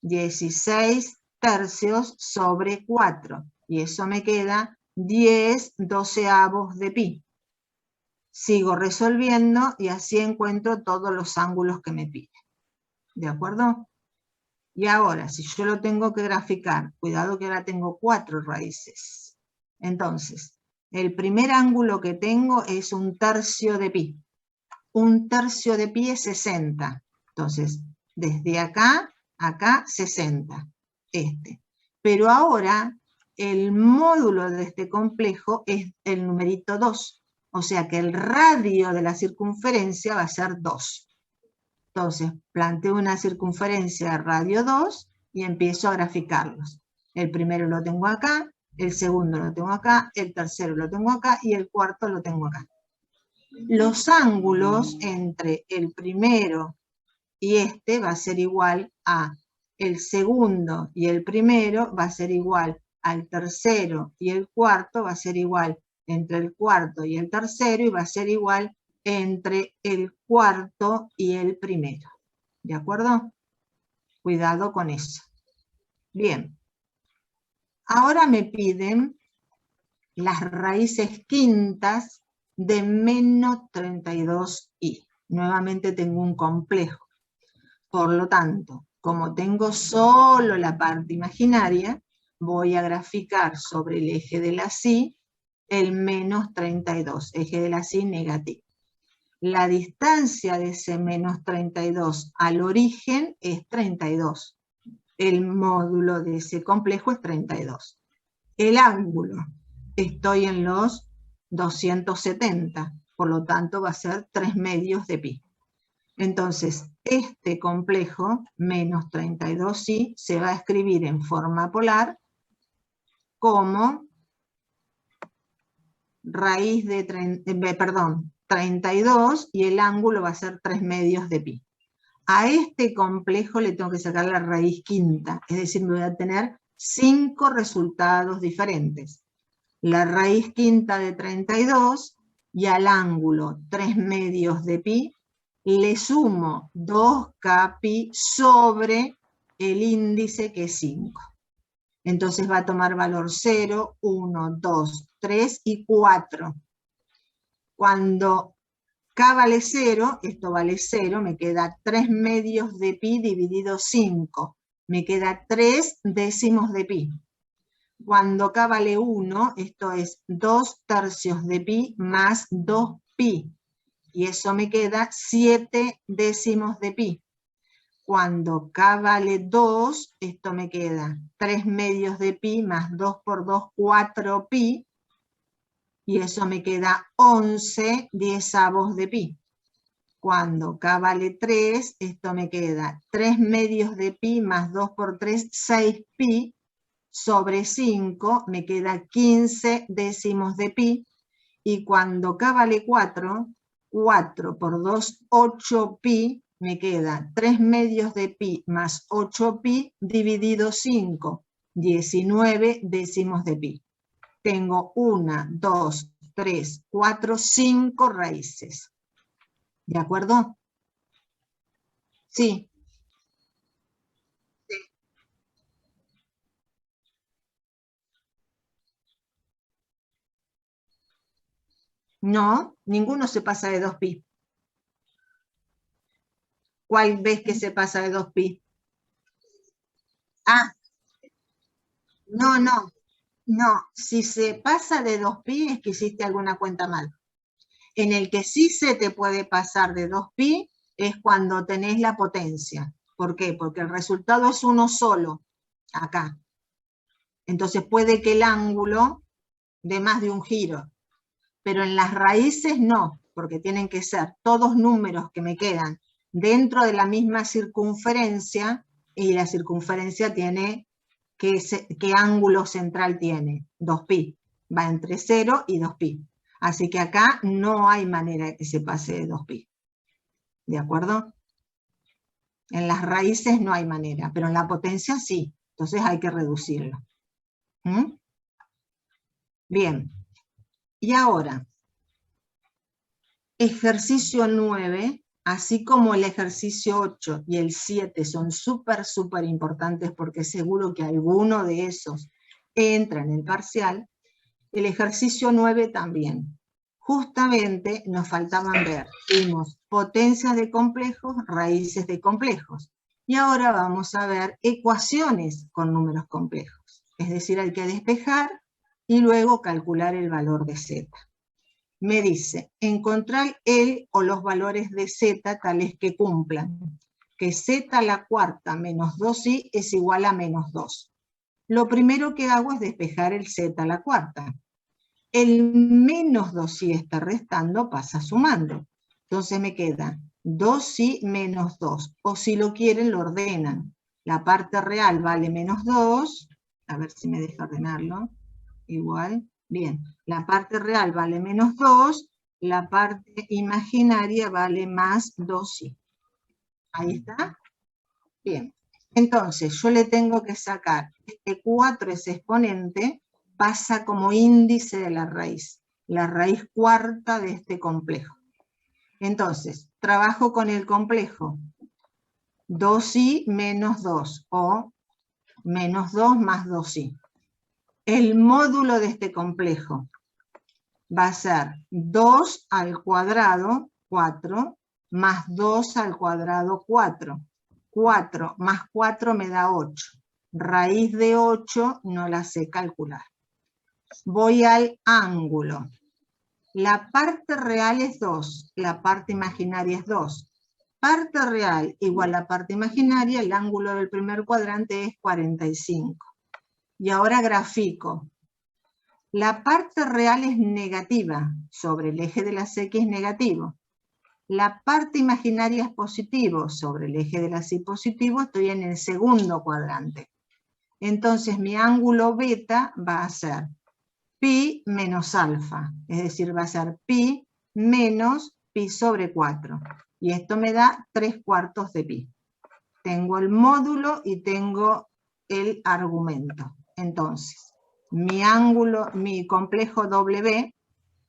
16 tercios sobre 4. Y eso me queda 10 doceavos de pi. Sigo resolviendo y así encuentro todos los ángulos que me pide. ¿De acuerdo? Y ahora, si yo lo tengo que graficar, cuidado que ahora tengo 4 raíces. Entonces, el primer ángulo que tengo es 1/3 de pi. 1/3 de pi es 60. Entonces, desde acá, acá, 60. Este. Pero ahora, el módulo de este complejo es el numerito 2. O sea que el radio de la circunferencia va a ser 2. Entonces, planteo una circunferencia de radio 2 y empiezo a graficarlos. El primero lo tengo acá, el segundo lo tengo acá, el tercero lo tengo acá y el cuarto lo tengo acá. Los ángulos entre el primero y este va a ser igual a el segundo y el primero va a ser igual al tercero y el cuarto va a ser igual entre el cuarto y el tercero y va a ser igual entre el cuarto y el primero. ¿De acuerdo? Cuidado con eso. Bien. Ahora me piden las raíces quintas de menos 32i. Nuevamente tengo un complejo. Por lo tanto, como tengo solo la parte imaginaria, voy a graficar sobre el eje de la Y el menos 32, eje de la Y negativo. La distancia de ese menos 32 al origen es 32. El módulo de ese complejo es 32. El ángulo, estoy en los 270, por lo tanto va a ser 3 medios de pi. Entonces, este complejo, menos 32i, se va a escribir en forma polar como raíz de 32 y el ángulo va a ser 3 medios de pi. A este complejo le tengo que sacar la raíz quinta, es decir, me voy a tener 5 resultados diferentes. La raíz quinta de 32 y al ángulo 3 medios de pi le sumo 2k pi sobre el índice que es 5. Entonces va a tomar valor 0, 1, 2, 3 y 4. Cuando k vale 0, esto vale 0, me queda 3 medios de pi dividido 5. Me queda 3 décimos de pi. Cuando k vale 1, esto es 2 tercios de pi más 2 pi. Y eso me queda 7 décimos de pi. Cuando k vale 2, esto me queda 3 medios de pi más 2 por 2, 4 pi. Y eso me queda 11 diezavos de pi. Cuando k vale 3, esto me queda 3 medios de pi más 2 por 3, 6 pi, sobre 5 me queda 15 décimos de pi, y cuando k vale 4, 4 por 2, 8 pi, me queda 3 medios de pi más 8 pi dividido 5, 19 décimos de pi. Tengo 1, 2, 3, 4, 5 raíces. ¿De acuerdo? Sí. No, ninguno se pasa de 2pi. ¿Cuál ves que se pasa de 2pi? Ah, no, no, no. Si se pasa de 2pi es que hiciste alguna cuenta mal. En el que sí se te puede pasar de 2pi es cuando tenés la potencia. ¿Por qué? Porque el resultado es uno solo, acá. Entonces puede que el ángulo dé más de un giro. Pero en las raíces no, porque tienen que ser todos números que me quedan dentro de la misma circunferencia, y la circunferencia tiene, ¿qué ángulo central tiene? 2pi, va entre 0 y 2pi. Así que acá no hay manera de que se pase de 2pi. ¿De acuerdo? En las raíces no hay manera, pero en la potencia sí. Entonces hay que reducirlo. ¿Mm? Bien. Y ahora, ejercicio 9, así como el ejercicio 8 y el 7 son súper importantes porque seguro que alguno de esos entra en el parcial, el ejercicio 9 también. Justamente nos faltaban ver, vimos potencias de complejos, raíces de complejos. Y ahora vamos a ver ecuaciones con números complejos. Es decir, hay que despejar y luego calcular el valor de z. Me dice, encontrar el o los valores de z tales que cumplan, que z a la cuarta menos 2i es igual a menos 2. Lo primero que hago es despejar el z a la cuarta. El menos 2i está restando, pasa sumando. Entonces me queda 2i menos 2, o si lo quieren lo ordenan. La parte real vale menos 2, a ver si me deja ordenarlo, igual. Bien, la parte real vale menos 2, la parte imaginaria vale más 2i. Ahí está. Bien, entonces yo le tengo que sacar este 4, ese exponente, pasa como índice de la raíz cuarta de este complejo. Entonces, trabajo con el complejo 2i menos 2, o menos 2 más 2i. El módulo de este complejo va a ser 2 al cuadrado, 4, más 2 al cuadrado, 4. 4 más 4 me da 8. Raíz de 8 no la sé calcular. Voy al ángulo. La parte real es 2, la parte imaginaria es 2. Parte real igual a parte imaginaria, el ángulo del primer cuadrante es 45. Y ahora grafico. La parte real es negativa, sobre el eje de las X negativo. La parte imaginaria es positivo, sobre el eje de las Y positivo, estoy en el segundo cuadrante. Entonces mi ángulo beta va a ser pi menos alfa, es decir, va a ser pi menos pi sobre 4. Y esto me da 3/4 de pi. Tengo el módulo y tengo el argumento. Entonces, mi complejo W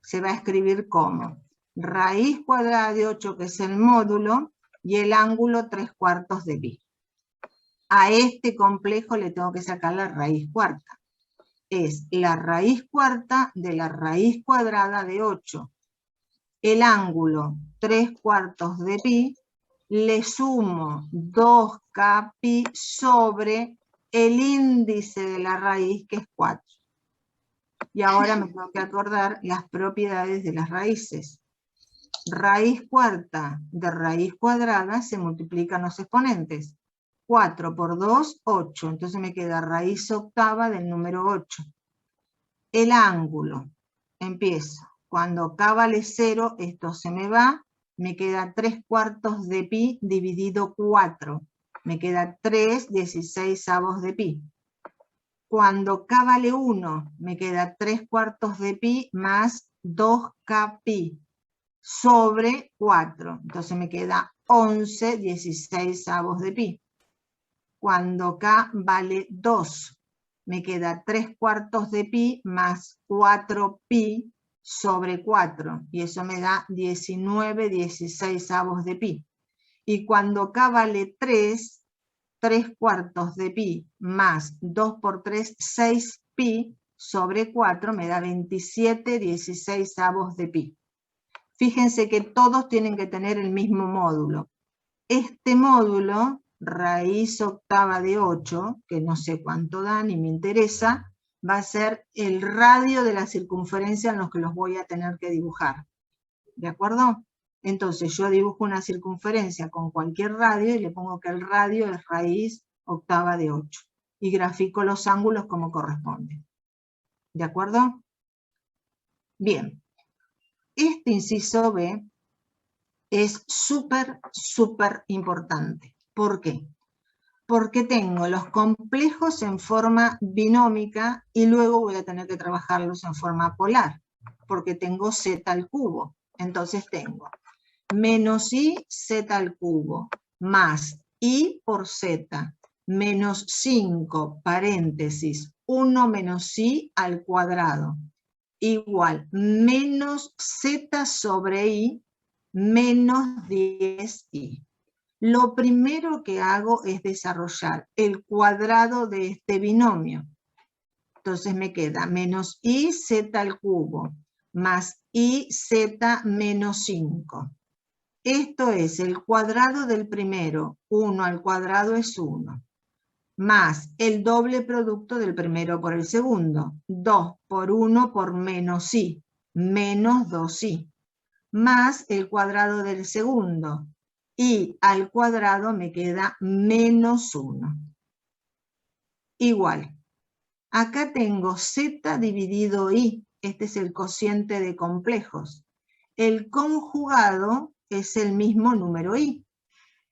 se va a escribir como raíz cuadrada de 8, que es el módulo, y el ángulo 3/4 de pi. A este complejo le tengo que sacar la raíz cuarta. Es la raíz cuarta de la raíz cuadrada de 8. El ángulo 3/4 de pi, le sumo 2k pi sobre el índice de la raíz, que es 4. Y ahora me tengo que acordar las propiedades de las raíces. Raíz cuarta de raíz cuadrada se multiplican los exponentes. 4 por 2, 8. Entonces me queda raíz octava del número 8. El ángulo, empiezo. Cuando k vale 0, esto se me va. Me queda 3/4 de pi dividido 4. Me queda 3/16 de pi. Cuando k vale 1, me queda 3/4 de pi más 2k pi sobre 4. Entonces me queda 11/16 de pi. Cuando k vale 2, me queda 3/4 de pi más 4 pi sobre 4. Y eso me da 19/16 de pi. Y cuando k vale 3, 3/4 de pi más 2 por 3, 6 pi sobre 4 me da 27/16 de pi. Fíjense que todos tienen que tener el mismo módulo. Este módulo, raíz octava de 8, que no sé cuánto da ni me interesa, va a ser el radio de la circunferencia en los que los voy a tener que dibujar. ¿De acuerdo? Entonces yo dibujo una circunferencia con cualquier radio y le pongo que el radio es raíz octava de 8. Y grafico los ángulos como corresponde. ¿De acuerdo? Bien. Este inciso B es súper importante. ¿Por qué? Porque tengo los complejos en forma binómica y luego voy a tener que trabajarlos en forma polar, porque tengo z al cubo. Entonces tengo menos i z al cubo más i por z menos 5 paréntesis 1 menos i al cuadrado igual menos z sobre i menos 10i. Lo primero que hago es desarrollar el cuadrado de este binomio. Entonces me queda menos i z al cubo más i z menos 5. Esto es el cuadrado del primero, 1 al cuadrado es 1, más el doble producto del primero por el segundo, 2 por 1 por menos i, menos 2i, más el cuadrado del segundo, i al cuadrado me queda menos 1. Igual, acá tengo z dividido i, este es el cociente de complejos. El conjugado es el mismo número i,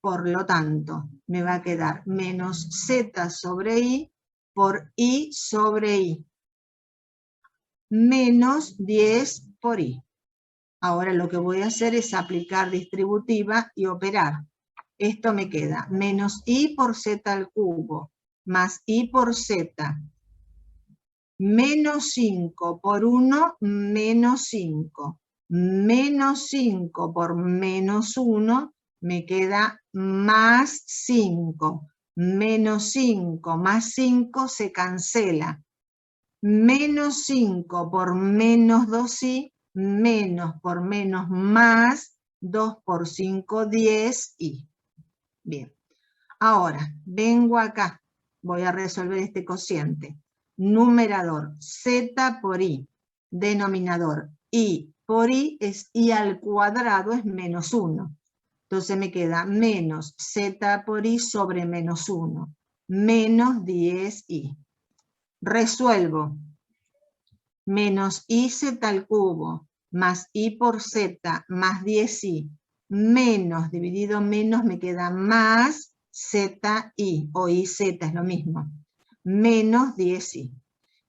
por lo tanto, me va a quedar menos z sobre i por i sobre i, menos 10 por i. Ahora lo que voy a hacer es aplicar distributiva y operar. Esto me queda menos i por z al cubo, más i por z, menos 5 por 1, menos 5, menos 5 por menos 1, me queda más 5, menos 5 más 5 se cancela, menos 5 por menos 2i, menos por menos más, 2 por 5, 10i. Bien, ahora vengo acá, voy a resolver este cociente. Numerador, z por i, denominador, i por i es i al cuadrado, es menos 1. Entonces me queda menos z por i sobre menos 1, menos 10i. Resuelvo. Menos i z al cubo, más i por z, más 10i, menos dividido menos me queda más zi, o iz es lo mismo, menos 10i.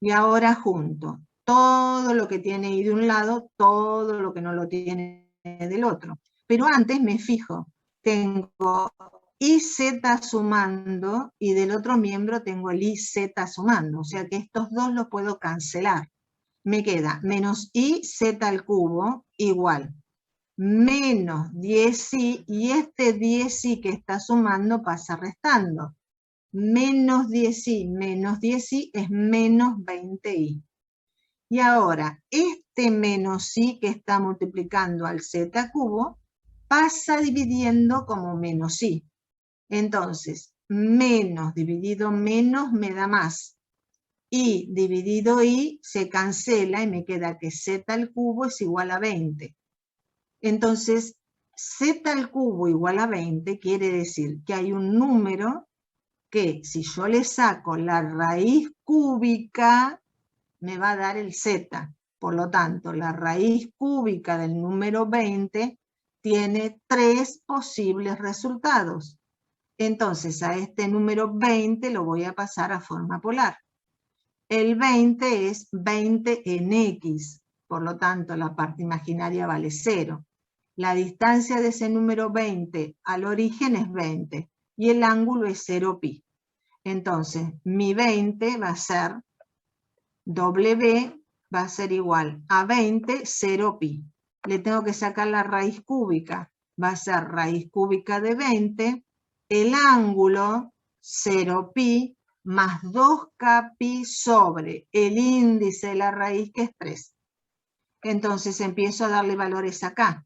Y ahora junto todo lo que tiene i de un lado, todo lo que no lo tiene del otro. Pero antes me fijo, tengo iz sumando y del otro miembro tengo el iz sumando, o sea que estos dos los puedo cancelar. Me queda menos i z al cubo igual menos 10i, y este 10i que está sumando pasa restando. Menos 10i es menos 20i. Y ahora, este menos i que está multiplicando al z cubo, pasa dividiendo como menos i. Entonces, menos dividido menos me da más. I dividido i se cancela y me queda que z al cubo es igual a 20. Entonces, z al cubo igual a 20 quiere decir que hay un número que si yo le saco la raíz cúbica, me va a dar el z. Por lo tanto, la raíz cúbica del número 20 tiene 3 posibles resultados. Entonces, a este número 20 lo voy a pasar a forma polar. El 20 es 20 en X, por lo tanto la parte imaginaria vale 0. La distancia de ese número 20 al origen es 20 y el ángulo es 0 pi. Entonces, mi 20 va a ser, W va a ser igual a 20, 0 pi. Le tengo que sacar la raíz cúbica. Va a ser raíz cúbica de 20, el ángulo 0 pi, más 2k pi sobre el índice de la raíz, que es 3. Entonces empiezo a darle valores acá.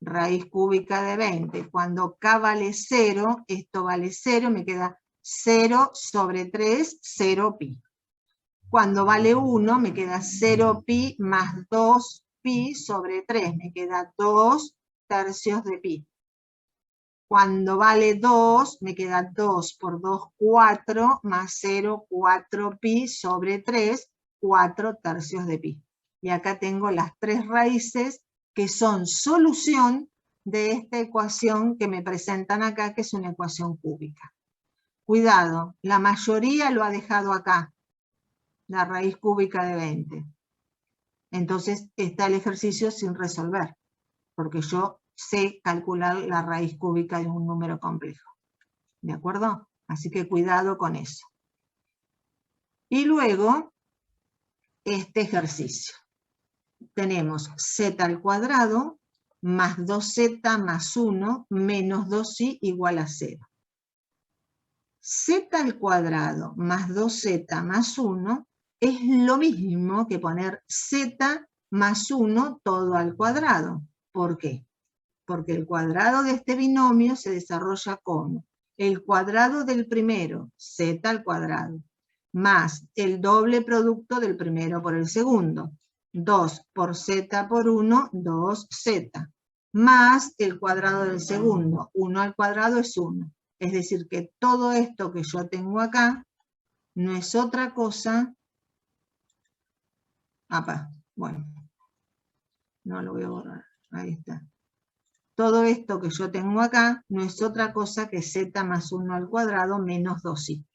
Raíz cúbica de 20. Cuando k vale 0, esto vale 0, me queda 0 sobre 3, 0 pi. Cuando vale 1, me queda 0 pi más 2 pi sobre 3, me queda 2 tercios de pi. Cuando vale 2, me queda 2 por 2, 4, más 0, 4 pi sobre 3, 4 tercios de pi. Y acá tengo las tres raíces que son solución de esta ecuación que me presentan acá, que es una ecuación cúbica. Cuidado, la mayoría lo ha dejado acá, la raíz cúbica de 20. Entonces está el ejercicio sin resolver, porque yo sé calcular la raíz cúbica de un número complejo. ¿De acuerdo? Así que cuidado con eso. Y luego, este ejercicio. Tenemos z al cuadrado más 2z más 1 menos 2i igual a 0. Z al cuadrado más 2z más 1 es lo mismo que poner z más 1 todo al cuadrado. ¿Por qué? Porque el cuadrado de este binomio se desarrolla como el cuadrado del primero, z al cuadrado, más el doble producto del primero por el segundo, 2 por z por 1, 2z, más el cuadrado del segundo, 1 al cuadrado es 1. Es decir, que todo esto que yo tengo acá no es otra cosa. Bueno, no lo voy a borrar, ahí está. Todo esto que yo tengo acá no es otra cosa que z más 1 al cuadrado menos 2i,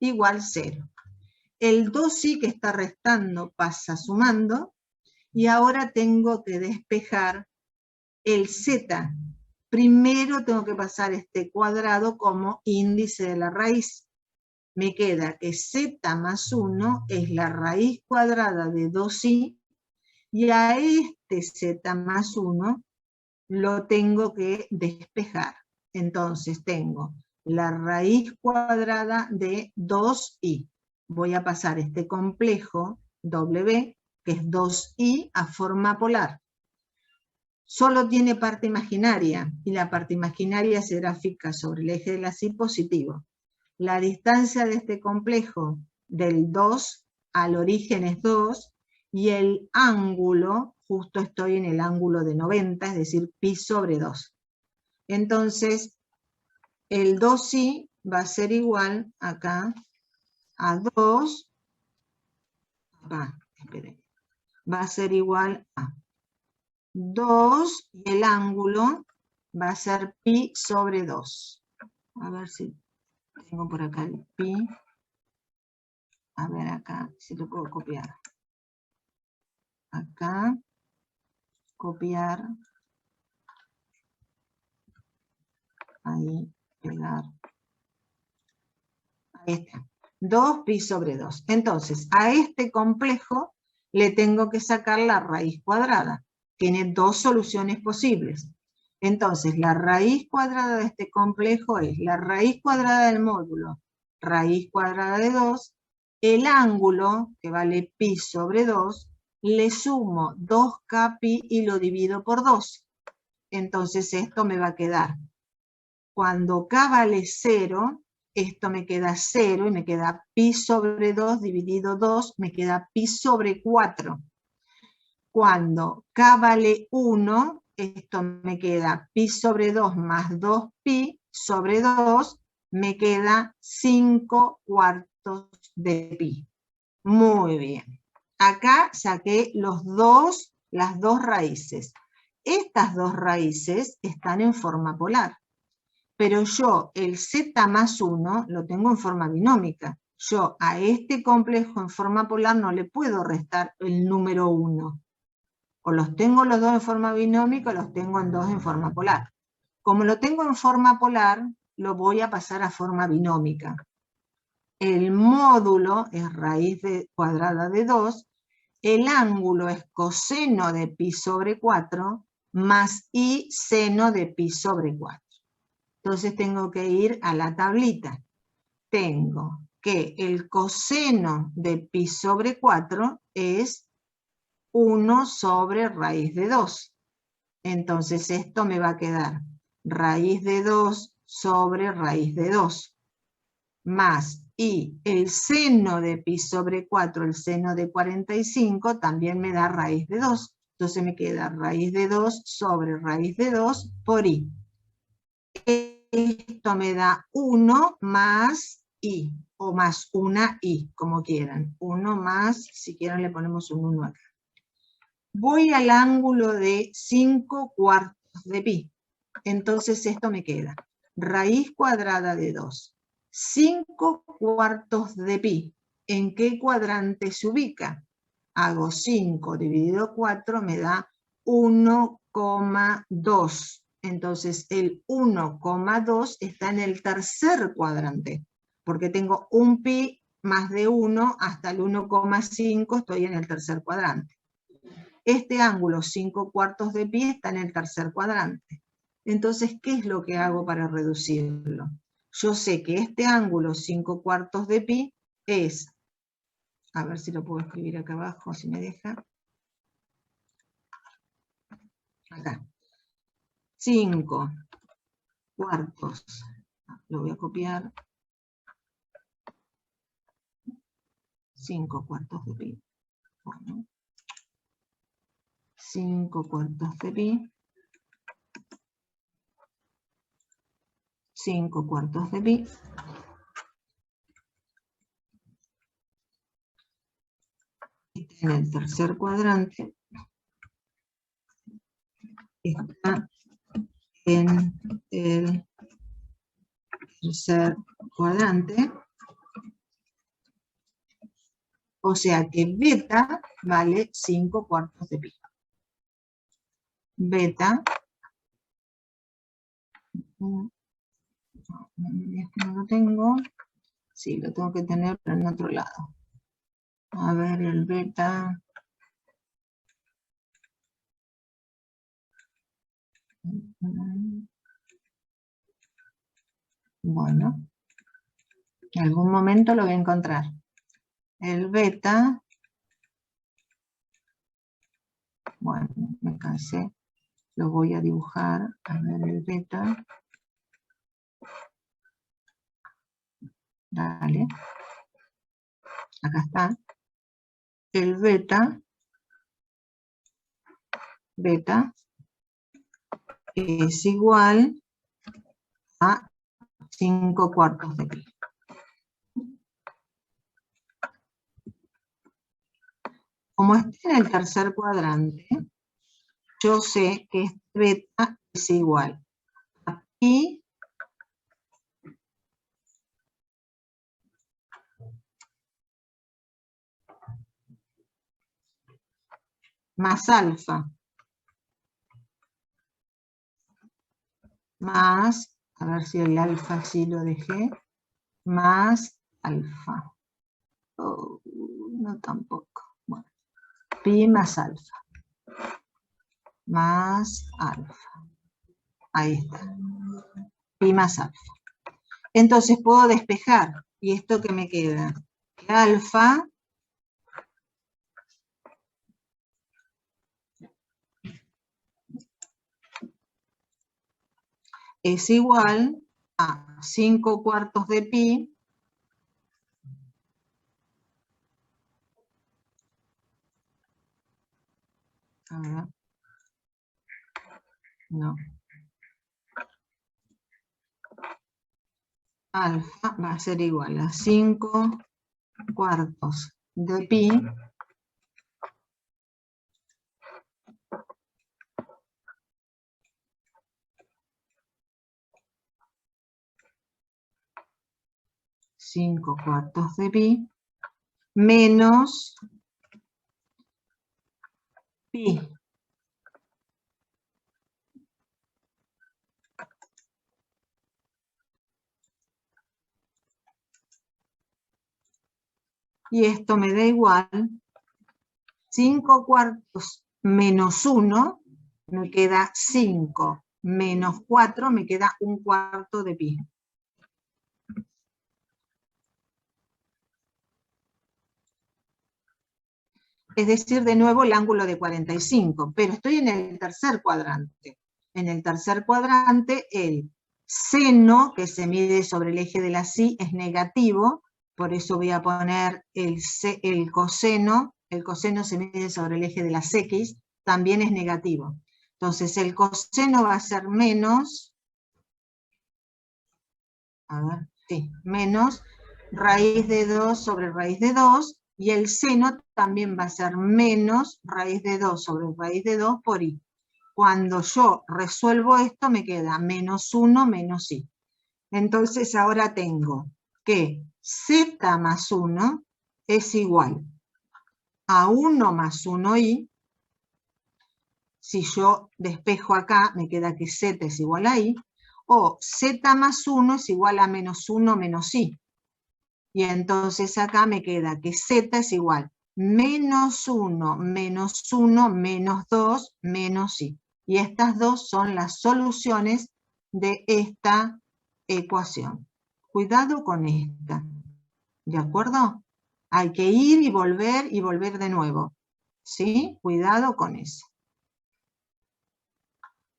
igual 0. El 2i que está restando pasa sumando, y ahora tengo que despejar el z. Primero tengo que pasar este cuadrado como índice de la raíz. Me queda que z más 1 es la raíz cuadrada de 2i, y a este z más 1 lo tengo que despejar. Entonces tengo la raíz cuadrada de 2i. Voy a pasar este complejo W, que es 2i, a forma polar. Solo tiene parte imaginaria, y la parte imaginaria se grafica sobre el eje de la y positivo. La distancia de este complejo del 2 al origen es 2, y el ángulo, justo estoy en el ángulo de 90, es decir, pi sobre 2. Entonces, el 2i va a ser igual acá a 2, va a ser igual a 2, y el ángulo va a ser pi sobre 2. A ver si tengo por acá el pi. A ver acá, si lo puedo copiar. Acá, copiar. Ahí, pegar. Ahí está. 2 pi sobre 2. Entonces, a este complejo le tengo que sacar la raíz cuadrada. Tiene dos soluciones posibles. Entonces, la raíz cuadrada de este complejo es la raíz cuadrada del módulo, raíz cuadrada de 2, el ángulo, que vale pi sobre 2, le sumo 2k pi y lo divido por 2. Entonces, esto me va a quedar. Cuando k vale 0, esto me queda 0 y me queda pi sobre 2 dividido 2, me queda pi sobre 4. Cuando k vale 1, esto me queda pi sobre 2 más 2pi sobre 2, me queda 5 cuartos de pi. Muy bien. Acá saqué las dos raíces. Estas dos raíces están en forma polar. Pero yo el z más 1 lo tengo en forma binómica. yo a este complejo en forma polar no le puedo restar el número 1. O los tengo los dos en forma binómica o los tengo en dos en forma polar. Como lo tengo en forma polar, lo voy a pasar a forma binómica. El módulo es raíz cuadrada de 2, el ángulo es coseno de pi sobre 4, más i seno de pi sobre 4. Entonces tengo que ir a la tablita. Tengo que el coseno de pi sobre 4 es 1 sobre raíz de 2. Entonces esto me va a quedar raíz de 2 sobre raíz de 2, más y el seno de pi sobre 4, el seno de 45, también me da raíz de 2. Entonces me queda raíz de 2 sobre raíz de 2 por i. Esto me da 1 más i, o más una i, como quieran. 1 más, si quieren le ponemos un 1 acá. Voy al ángulo de 5 cuartos de pi. Entonces esto me queda raíz cuadrada de 2. 5 cuartos de pi. ¿En qué cuadrante se ubica? Hago 5 dividido 4, me da 1,2. Entonces el 1,2 está en el tercer cuadrante, porque tengo un pi más de 1 hasta el 1,5, estoy en el tercer cuadrante. Este ángulo 5 cuartos de pi está en el tercer cuadrante. Entonces, ¿qué es lo que hago para reducirlo? Yo sé que este ángulo 5 cuartos de pi es, a ver si lo puedo escribir acá abajo, si me deja. Acá. 5 cuartos. Lo voy a copiar. 5 cuartos de pi. Bueno. 5 cuartos de pi. 5 cuartos de pi. En el tercer cuadrante. Está en el tercer cuadrante. O sea que beta vale 5 cuartos de pi. Beta. No lo tengo. Sí, lo tengo que tener, pero en otro lado. A ver, el beta. Bueno. En algún momento lo voy a encontrar. El beta. Bueno, me cansé. Lo voy a dibujar. A ver, el beta. Dale. Acá está. El beta. Beta es igual a 5 cuartos de pi. Como está en el tercer cuadrante, yo sé que este beta es igual a pi más alfa, más, a ver si el alfa sí lo dejé, más alfa. Oh, no tampoco. Bueno, pi más alfa. Más alfa. Ahí está. Pi más alfa. Entonces puedo despejar. ¿Y esto qué me queda? Que alfa es igual a 5 cuartos de pi a ver. No. Alfa va a ser igual a 5 cuartos de pi 5/4 de pi, menos pi. Y esto me da igual 5/4 menos 1, me queda 5, menos 4, me queda 1/4 de pi. Es decir, de nuevo el ángulo de 45, pero estoy en el tercer cuadrante. En el tercer cuadrante el seno, que se mide sobre el eje de la Y, es negativo, por eso voy a poner el coseno se mide sobre el eje de las X, también es negativo. Entonces el coseno va a ser menos, menos raíz de 2 sobre raíz de 2, y el seno también va a ser menos raíz de 2 sobre raíz de 2 por i. Cuando yo resuelvo esto me queda menos 1 menos i. Entonces ahora tengo que z más 1 es igual a 1 más 1i. Si yo despejo acá, me queda que z es igual a i, o z más 1 es igual a menos 1 menos i. Y entonces acá me queda que z es igual menos 1 menos 1 menos 2 menos i. Y estas dos son las soluciones de esta ecuación. Cuidado con esta. ¿De acuerdo? Hay que ir y volver de nuevo. ¿Sí? Cuidado con eso.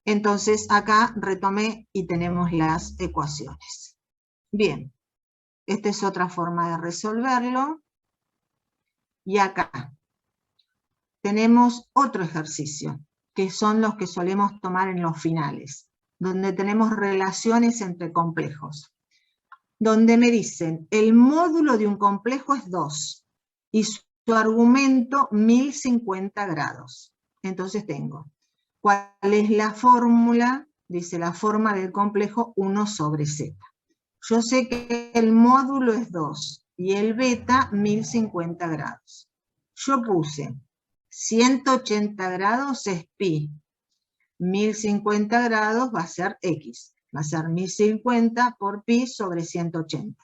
Entonces acá retomé y tenemos las ecuaciones. Bien, esta es otra forma de resolverlo. Y acá tenemos otro ejercicio, que son los que solemos tomar en los finales, donde tenemos relaciones entre complejos. Donde me dicen, el módulo de un complejo es 2, y su argumento 1050 grados. Entonces tengo, ¿cuál es la fórmula? Dice la forma del complejo 1 sobre z. Yo sé que el módulo es 2 y el beta 1050 grados. Yo puse 180 grados es pi, 1050 grados va a ser x, va a ser 1050 por pi sobre 180.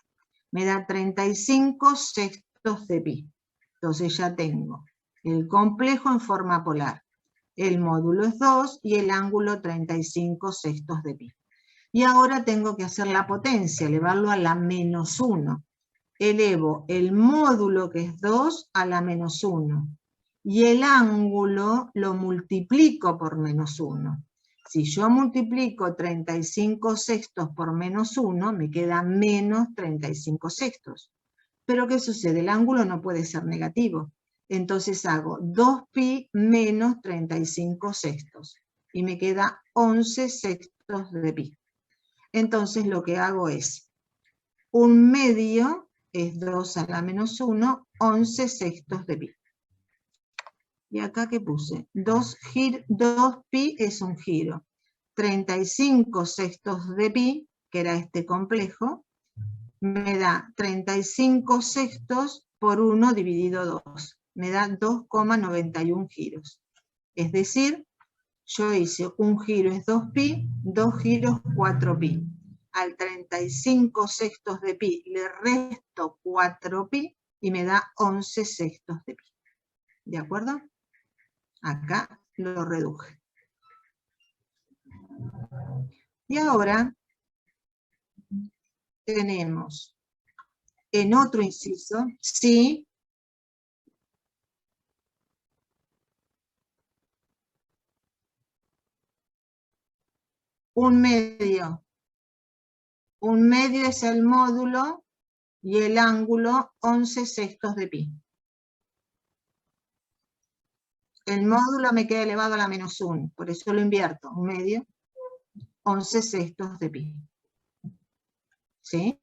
Me da 35 sextos de pi. Entonces ya tengo el complejo en forma polar. El módulo es 2 y el ángulo 35 sextos de pi. Y ahora tengo que hacer la potencia, elevarlo a la menos 1. Elevo el módulo, que es 2, a la menos 1. Y el ángulo lo multiplico por menos 1. Si yo multiplico 35 sextos por menos 1, me queda menos 35 sextos. Pero ¿qué sucede? El ángulo no puede ser negativo. Entonces hago 2pi menos 35 sextos. Y me queda 11 sextos de pi. Entonces lo que hago es, 1/2 es 2 a la menos 1, 11 sextos de pi. Y acá que puse, 2pi es un giro. 35 sextos de pi, que era este complejo, me da 35 sextos por 1 dividido 2. Me da 2,91 giros. Es decir, yo hice un giro es 2pi, 2 giros 4pi. Al 35 sextos de pi le resto 4pi y me da 11 sextos de pi. ¿De acuerdo? Acá lo reduje. Y ahora tenemos en otro inciso, sí, un medio es el módulo y el ángulo 11 sextos de pi. El módulo me queda elevado a la menos 1, por eso lo invierto, un medio, 11 sextos de pi. ¿Sí?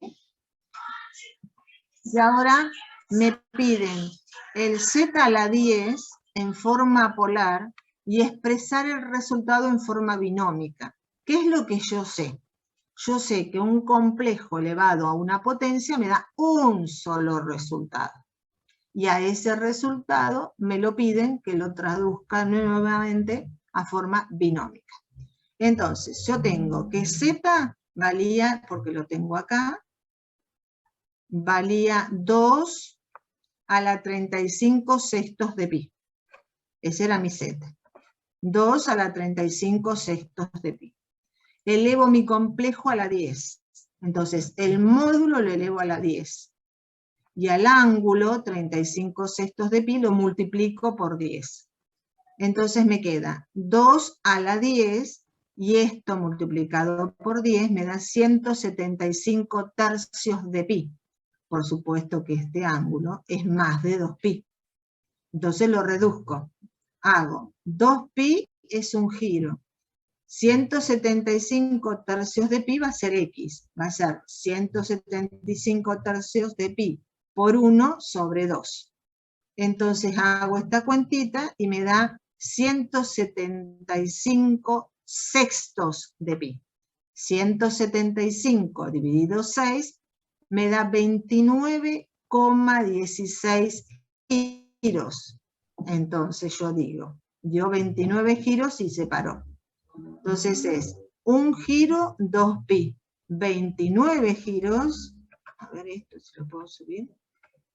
Y ahora me piden el z a la 10 en forma polar y expresar el resultado en forma binómica. ¿Qué es lo que yo sé? yo sé que un complejo elevado a una potencia me da un solo resultado. Y a ese resultado me lo piden que lo traduzca nuevamente a forma binómica. Entonces, yo tengo que z valía, porque lo tengo acá, valía 2 a la 35 sextos de pi. Ese era mi z. 2 a la 35 sextos de pi. Elevo mi complejo a la 10. Entonces, el módulo lo elevo a la 10. Y al ángulo, 35 sextos de pi, lo multiplico por 10. Entonces me queda 2 a la 10, y esto multiplicado por 10 me da 175 tercios de pi. Por supuesto que este ángulo es más de 2pi. Entonces lo reduzco. Hago 2pi es un giro. 175 tercios de pi va a ser x. Va a ser 175 tercios de pi por 1 sobre 2. Entonces hago esta cuentita y me da 175 sextos de pi. 175 dividido 6 me da 29,16 giros. Entonces yo digo, dio 29 giros y se paró. Entonces es un giro, 2pi. 29 giros, a ver esto si lo puedo subir.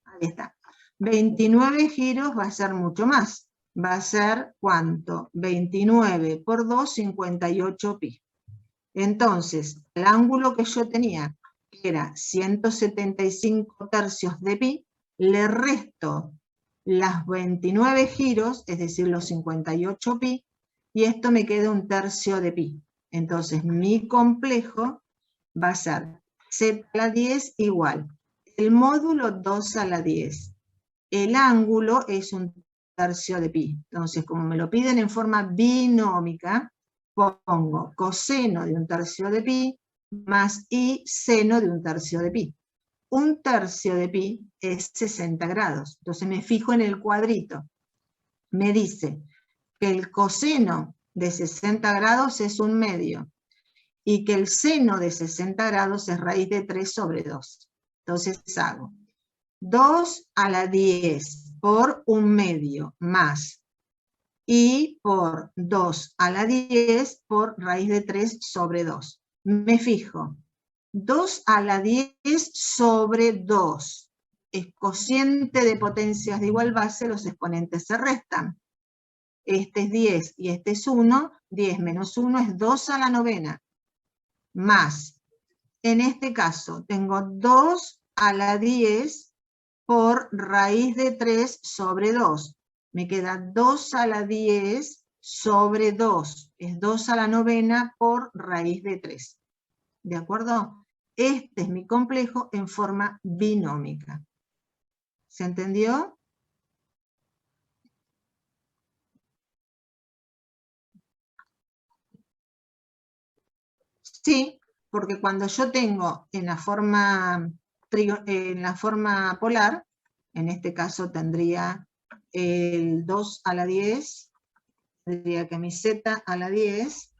Ahí está. 29 giros va a ser mucho más. Va a ser, ¿cuánto? 29 por 2, 58 pi. Entonces, el ángulo que yo tenía, que era 175 tercios de pi, le resto las 29 giros, es decir, los 58 pi, y esto me queda un tercio de pi. Entonces, mi complejo va a ser z a la 10 igual. El módulo 2 a la 10. El ángulo es un tercio de pi. Entonces, como me lo piden en forma binómica, pongo coseno de un tercio de pi más y seno de un tercio de pi. Un tercio de pi es 60 grados. Entonces me fijo en el cuadrito. Me dice que el coseno de 60 grados es 1/2 y que el seno de 60 grados es raíz de 3 sobre 2. Entonces hago 2 a la 10 por 1/2 más y por 2 a la 10 por raíz de 3 sobre 2. Me fijo, 2 a la 10 sobre 2 es cociente de potencias de igual base, los exponentes se restan. Este es 10 y este es 1, 10 menos 1 es 2 a la 9, más, en este caso, tengo 2 a la 10 por raíz de 3 sobre 2. Me queda 2 a la 10 sobre 2. Es 2 a la 9 por raíz de 3. ¿De acuerdo? Este es mi complejo en forma binómica. ¿Se entendió? Sí, porque cuando yo tengo en la forma polar, en este caso tendría el 2 a la 10, tendría que mi z a la 10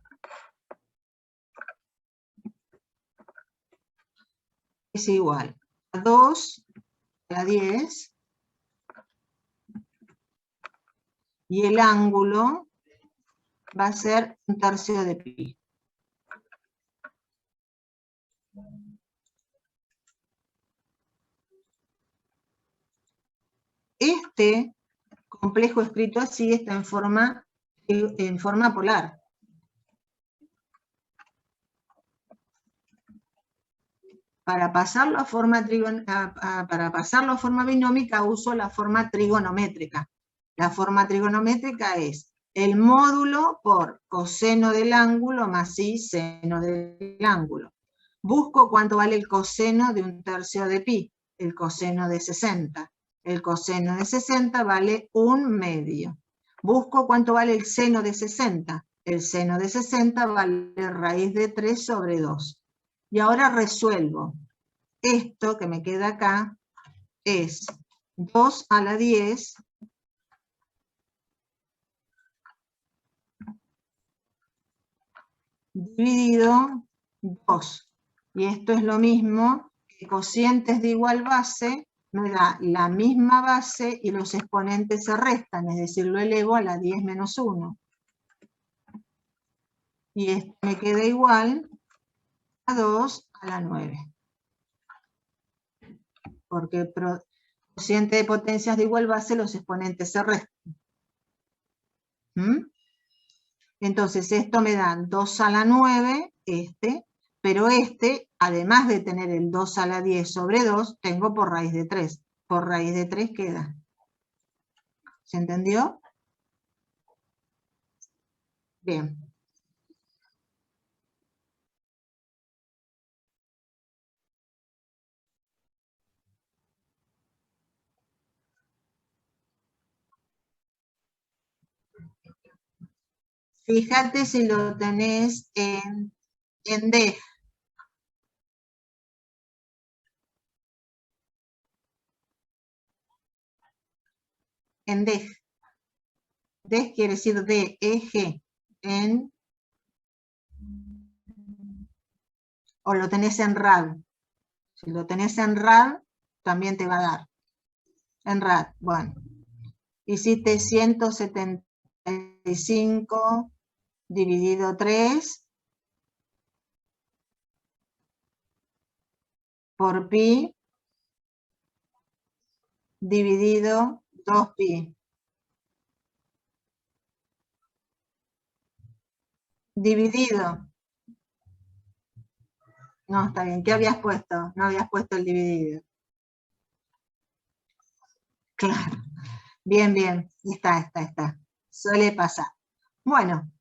es igual a 2 a la 10, y el ángulo va a ser un tercio de pi. Este complejo escrito así está en forma polar. Para pasarlo a forma binómica uso la forma trigonométrica. La forma trigonométrica es el módulo por coseno del ángulo más y seno del ángulo. Busco cuánto vale el coseno de un tercio de pi, el coseno de 60. El coseno de 60 vale 1/2. Busco cuánto vale el seno de 60. El seno de 60 vale raíz de 3 sobre 2. Y ahora resuelvo. Esto que me queda acá es 2 a la 10 dividido 2. Y esto es lo mismo que cocientes de igual base, me da la misma base y los exponentes se restan, es decir, lo elevo a la 10 menos 1. Y esto me queda igual a 2 a la 9. Porque el cociente de potencias de igual base, los exponentes se restan. Entonces esto me da 2 a la 9, pero además de tener el 2 a la 10 sobre 2, tengo por raíz de 3. Por raíz de 3 queda. ¿Se entendió? Bien. Fíjate si lo tenés en D. En D. D quiere decir D, eje. O lo tenés en RAD. Si lo tenés en RAD, también te va a dar. En RAD, bueno. Hiciste 175 dividido 3 por pi dividido 2pi. Dividido. No, está bien. ¿Qué habías puesto? No habías puesto el dividido. Claro. Bien, bien. Está. Suele pasar. Bueno.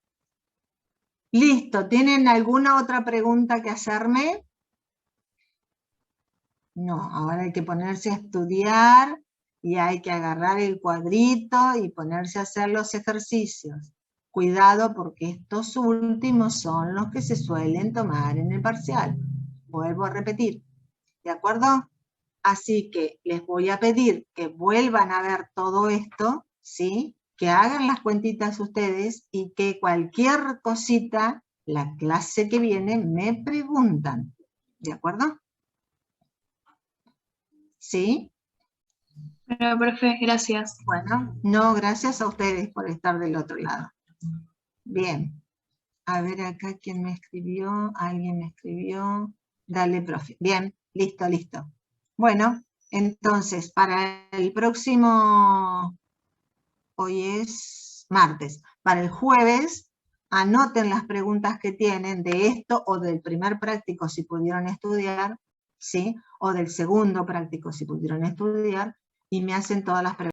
Listo. ¿Tienen alguna otra pregunta que hacerme? No, ahora hay que ponerse a estudiar y hay que agarrar el cuadrito y ponerse a hacer los ejercicios. Cuidado porque estos últimos son los que se suelen tomar en el parcial. Vuelvo a repetir, ¿de acuerdo? Así que les voy a pedir que vuelvan a ver todo esto, ¿sí? Que hagan las cuentitas ustedes y que cualquier cosita, la clase que viene, me preguntan. ¿De acuerdo? ¿Sí?
Bueno, profe, gracias.
Bueno, no, gracias a ustedes por estar del otro lado. Bien. A ver acá quién me escribió. Alguien me escribió. Dale, profe. Bien, listo. Bueno, entonces, para el próximo, hoy es martes, para el jueves, anoten las preguntas que tienen de esto o del primer práctico si pudieron estudiar, ¿sí? O del segundo práctico si pudieron estudiar, y me hacen todas las preguntas.